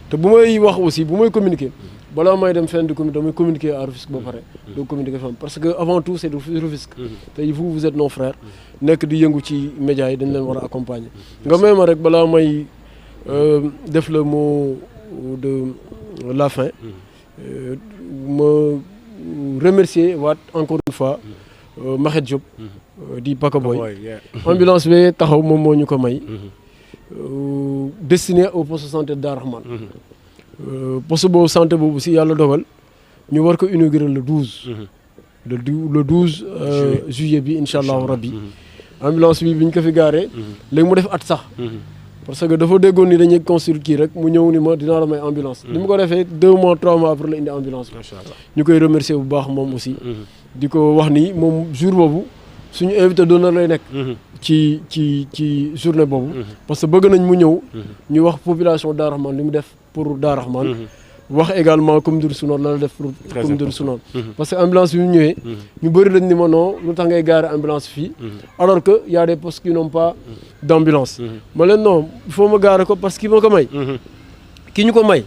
te bu may wax aussi bu may communiquer balaa may dem fenn di communiquer damay communiquer à Rufisque ba pare doo communiquer fenn parce que avant tout c'est Rufisque te vous êtes nos frères nekk di yëngu ci médias yi dañ leen war a accompagner nga may ma rek balaa may def le mot de la fin ma remercier waat encore une fois Mahet Diop di Pakaboy ambulance bi taxaw moom moo ñu ko may destiné au poste de santé de Darou Rahmane poste boobu santé boobu si yàlla dogal ñu war ko inaugurer le 12 le 12 juillet bi incha allahu rabbi ambulance bi ñu ko fi gaaree léegi mu def at sax parce que dafa déggoon ni dañuy construire kii rek mu ñëw ni ma dinaa la may ambulance ni mu ko defee 2 mois 3 mois après la indi ambulance bi ñu koy remercier bu baax moom aussi di ko wax ni moom jour boobu suñu invité d'honneur lay nekk ci journée boobu parce que bëgg nañ mu ñëw ñu wax population Darou Rahmane li mu def pour Darou Rahmane wax également communauté Rufisque la def pour communauté Rufisque parce que ambulance bi mu ñëwee ñu bëri dañ ni ma non lu tax ngay garer ambulance fii alors que y a des postes qui n'ont pas d'ambulance ma leen non il faut ma garer ko parce que ki ma ko may ki ñu ko may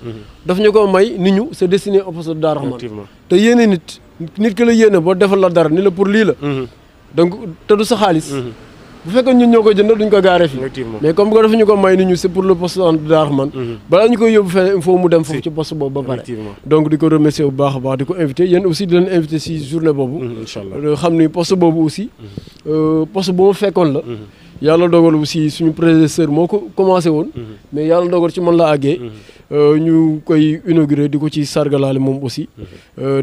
daf ñu ko may nit ñu c'est destiné au poste de Darou Rahmane te yéene nit ki la yéene boo defal la dara ni la pour lii la donc te du sa xaalis bu fekkee ñun ñoo ko jënd duñ ko gaaree fii mais comme que dafa ñu ko may ni ñu c'est pour le poste de Darou Rahmane balaa ñu koy yóbbu feneen il faut mu dem foofu ci poste boobu ba pare donc di ko remercier bu baax a baax di ko invité yéen aussi di leen invité si journée boobu xam ni poste boobu aussi poste bu ma fekkoon la yàlla dogal aussi suñu prédécesseur moo ko commencé woon mais yàlla dogal ci man la àggee ñu koy inauguré di ko ci sargalaale moom aussi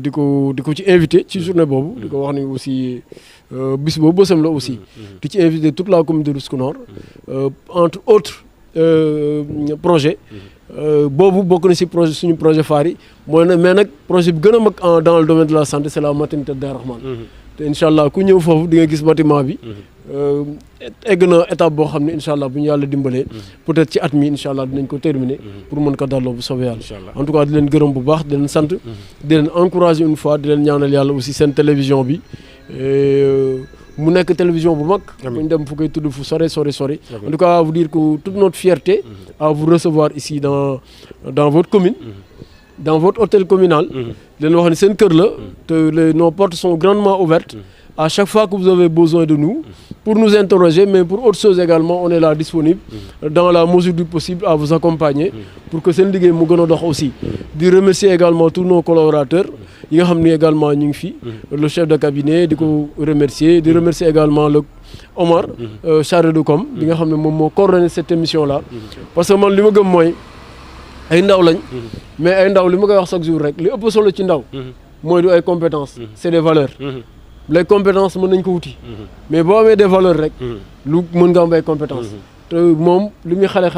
di ko ci invité ci journée boobu di ko wax ni aussi bis boobu bësam la aussi di ci invité toute la communauté de Rufisque Nord entre autres projets boobu bokk na si projet suñu projet phare yi mooy nag mais nag projet bi gën a mag dans le domaine de la santé c'est la maternité de Darou Rahmane te incha allah ku ñëw foofu di nga gis bâtiment bi egg na étape boo xam ne incha allah bu ñu yàlla dimbalee peut-être ci at mi incha allah dinañ ko terminer pour mën ko dalloo bu soobee yàlla en tout cas di leen gërëm bu baax di leen sant di leen encourager une fois di leen ñaanal yàlla aussi seen télévision bi mu nekk télévision bu mag bu ñu dem fu koy tudd fu sore en tout cas vous dire que toute notre fierté à vous recevoir ici dans votre commune dans votre hôtel communal leen wax ni seen kër la te nos portes sont grandement ouvertes à chaque fois que vous avez besoin de nous pour nous interroger mais pour autre chose également on est là disponible dans la mesure du possible à vous accompagner pour que seen liggéey mu gën a dox aussi di remercier également tous nos collaborateurs yi nga xam ni également ñu ngi fi le chef de cabinet di ko remercier di remercier également le Omar chargé de com bi nga xam ne moom moo coordonné cette émission là parce que man li ma gëm mooy ay ndaw lañ mais ay ndaw li ma koy wax chaque jour rek li ëpp solo ci ndaw mooy du ay compétences c'est des valeurs les compétences mën nañ ko wuti mais boo amee des valeurs rek lu mën nga am ay compétences te moom li muy xale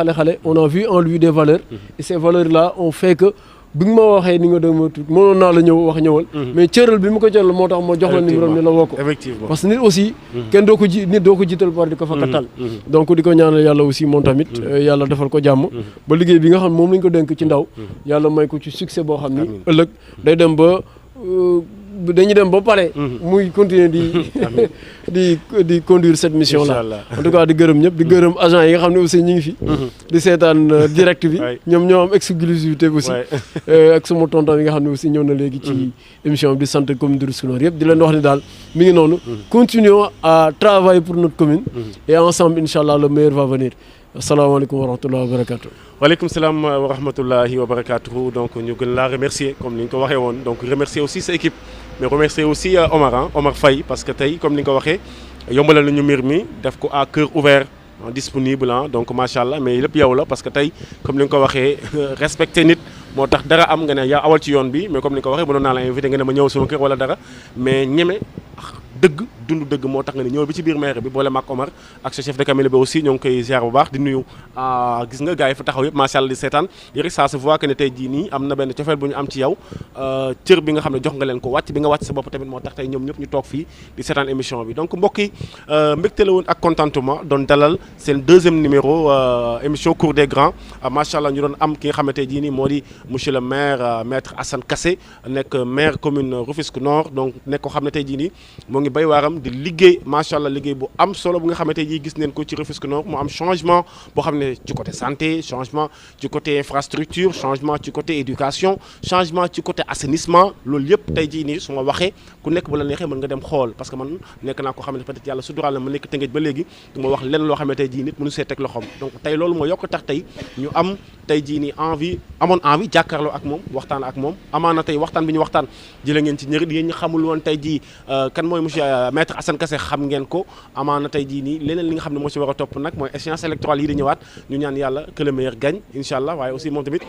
on a vu en lui des valeurs et ces valeurs là ont fait que bi nga ma waxee ni nga dama tuut mënoon naa la ñëwal mais cëral bi mu ko cëral moo tax ma jox la numéro ni la woo ko parce que nit aussi kenn doo ko jiital par di ko fa kattal donc di ko ñaanal yàlla aussi moom tamit yàlla defal ko jàmm ba liggéey bi nga xam ne moom lañ ko dénk ci ndaw yàlla may ko ci succès boo xam ni ëllëg day dem ba dañuy dem ba pare muy continuer di conduire cette mission là en tout cas di gërëm ñëpp di gërëm agent yi nga xam ne aussi ñu ngi fi di seetaan direct bi ñoom ñoo am exclusivité aussi ak sama tonton yi nga xam ne aussi ñëw na léegi ci émission bi di sant commune de Rufisque Nord yëpp di leen wax ni daal mi ngi noonu continuons à travailler pour notre commune et ensemble inchallah le meilleur va venir asalaamaaleykum wa rahmatullahi wa barakatuh waaleykum salaam wa rahmatullahi wa barakatuh donc ñu gën laa remercier comme ni nga ko waxee woon donc remercier aussi sa équipe mais remercier aussi Omar Faye parce que tey comme ni nga ko waxee yombalal nañu mbir mi def ko à cœur ouvert disponible donc macha allah mais lépp yow la parce que tey comme ni nga ko waxee respecté nit moo tax dara am nga ne yaa awal ci yoon bi mais comme ni nga ko waxee mënoon naa la invité nga ne ma ñëw sama kër wala dara mais ñeme dëgg dund dëgg moo tax nga ne ñëw bi ci biir maire bi boole maak Omar ak sa chef de cabinet bi aussi ñoo ngi koy ziar bu baax di nuyu gis nga gars yi fa taxaw yëpp macha allah di seetaan yëri ça se voit que ne tey jii nii am na benn cofeel bu ñu am ci yow cër bi nga xam ne jox nga leen ko wàcc bi nga wàcc sa bopp tamit moo tax tey ñoom ñëpp ñu toog fii di seetaan émission bi donc mbokk yi mbégte la woon ak contentement doon dalal seen deuxième numéro émission Cour des Grands macha allah ñu doon am ki nga xam ne tey jii nii moo di monsieur le maire maître Assane Kassé nekk maire commune Rufisque Nord donc nekk ko xam ne tey jii nii moo ngi bay waaram itam di liggéey macha allah liggéey bu am solo bu nga xamante ji gis neen ko ci Rufisque Nord mu am changement boo xam ne ci côté santé changement ci côté infrastructure changement ci côté éducation changement ci côté assainissement loolu yëpp tey jii nii su ma waxee ku nekk bu la neexee mën nga dem xool parce que man nekk naa ko xam ne peut-être yàlla suturaal na ma nekk Tëngéej ba léegi du ma wax lenn loo xam ne tey jii nit mënu see teg loxoom donc tey loolu moo yokk tax tey ñu am tey jii nii amoon envie jàkkaarloo ak moom waxtaan ak moom amaana tey waxtaan bi ñu waxtaan jëlee ngeen ci ñëri yéen ñi xamul woon tey jii kan mooy monsieur maître Assane Kassé xam ngeen ko amaana tey jii nii leneen li nga xam ne moo ci war a topp nag mooy échéance électorale yi di ñëwaat ñu ñaan yàlla que le meilleur gagne incha allah waaye aussi moom tamit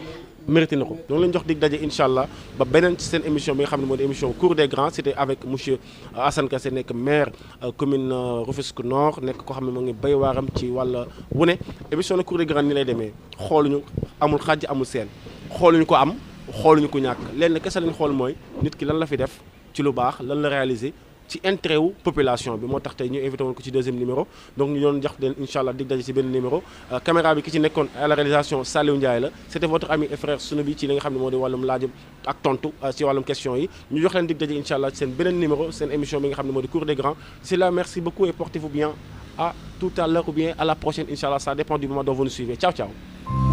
mérité na ko donc leen jox dig daje incha allah ba beneen ci seen émission bi nga xam ne moo di émission Cour des Grands c'était avec monsieur Assane Kassé nekk maire commune Rufisque Nord nekk koo xam ne moo ngi béy waaram ci wàll wu ne émission la Cour des Grands ni lay demee xooluñu amul xàjj amul seen xooluñu ko am xooluñu ko ñàkk lenn kese lañ xool mooy nit ki lan la fi def ci lu baax lan la réaliser ci intérêt wu population bi moo tax tey ñu invité woon ko ci deuxième numéro donc ñu doon jox leen incha allah dig daje ci benn numéro caméra bi ki ci nekkoon à la réalisation Saliou Ndiaye la c'était votre ami et frère Sunubi ci li nga xam ne moo di wàllum laaj ak tontu ci wàllum question yi ñu jox leen dig daje incha allah ci seen beneen numéro seen émission bi nga xam ne moo di Cour des Grands c'est là merci beaucoup et portez-vous bien à tout à l'heure ou bien à la prochaine incha allah ça dépend du moment dont vous nous suivez ciao ciao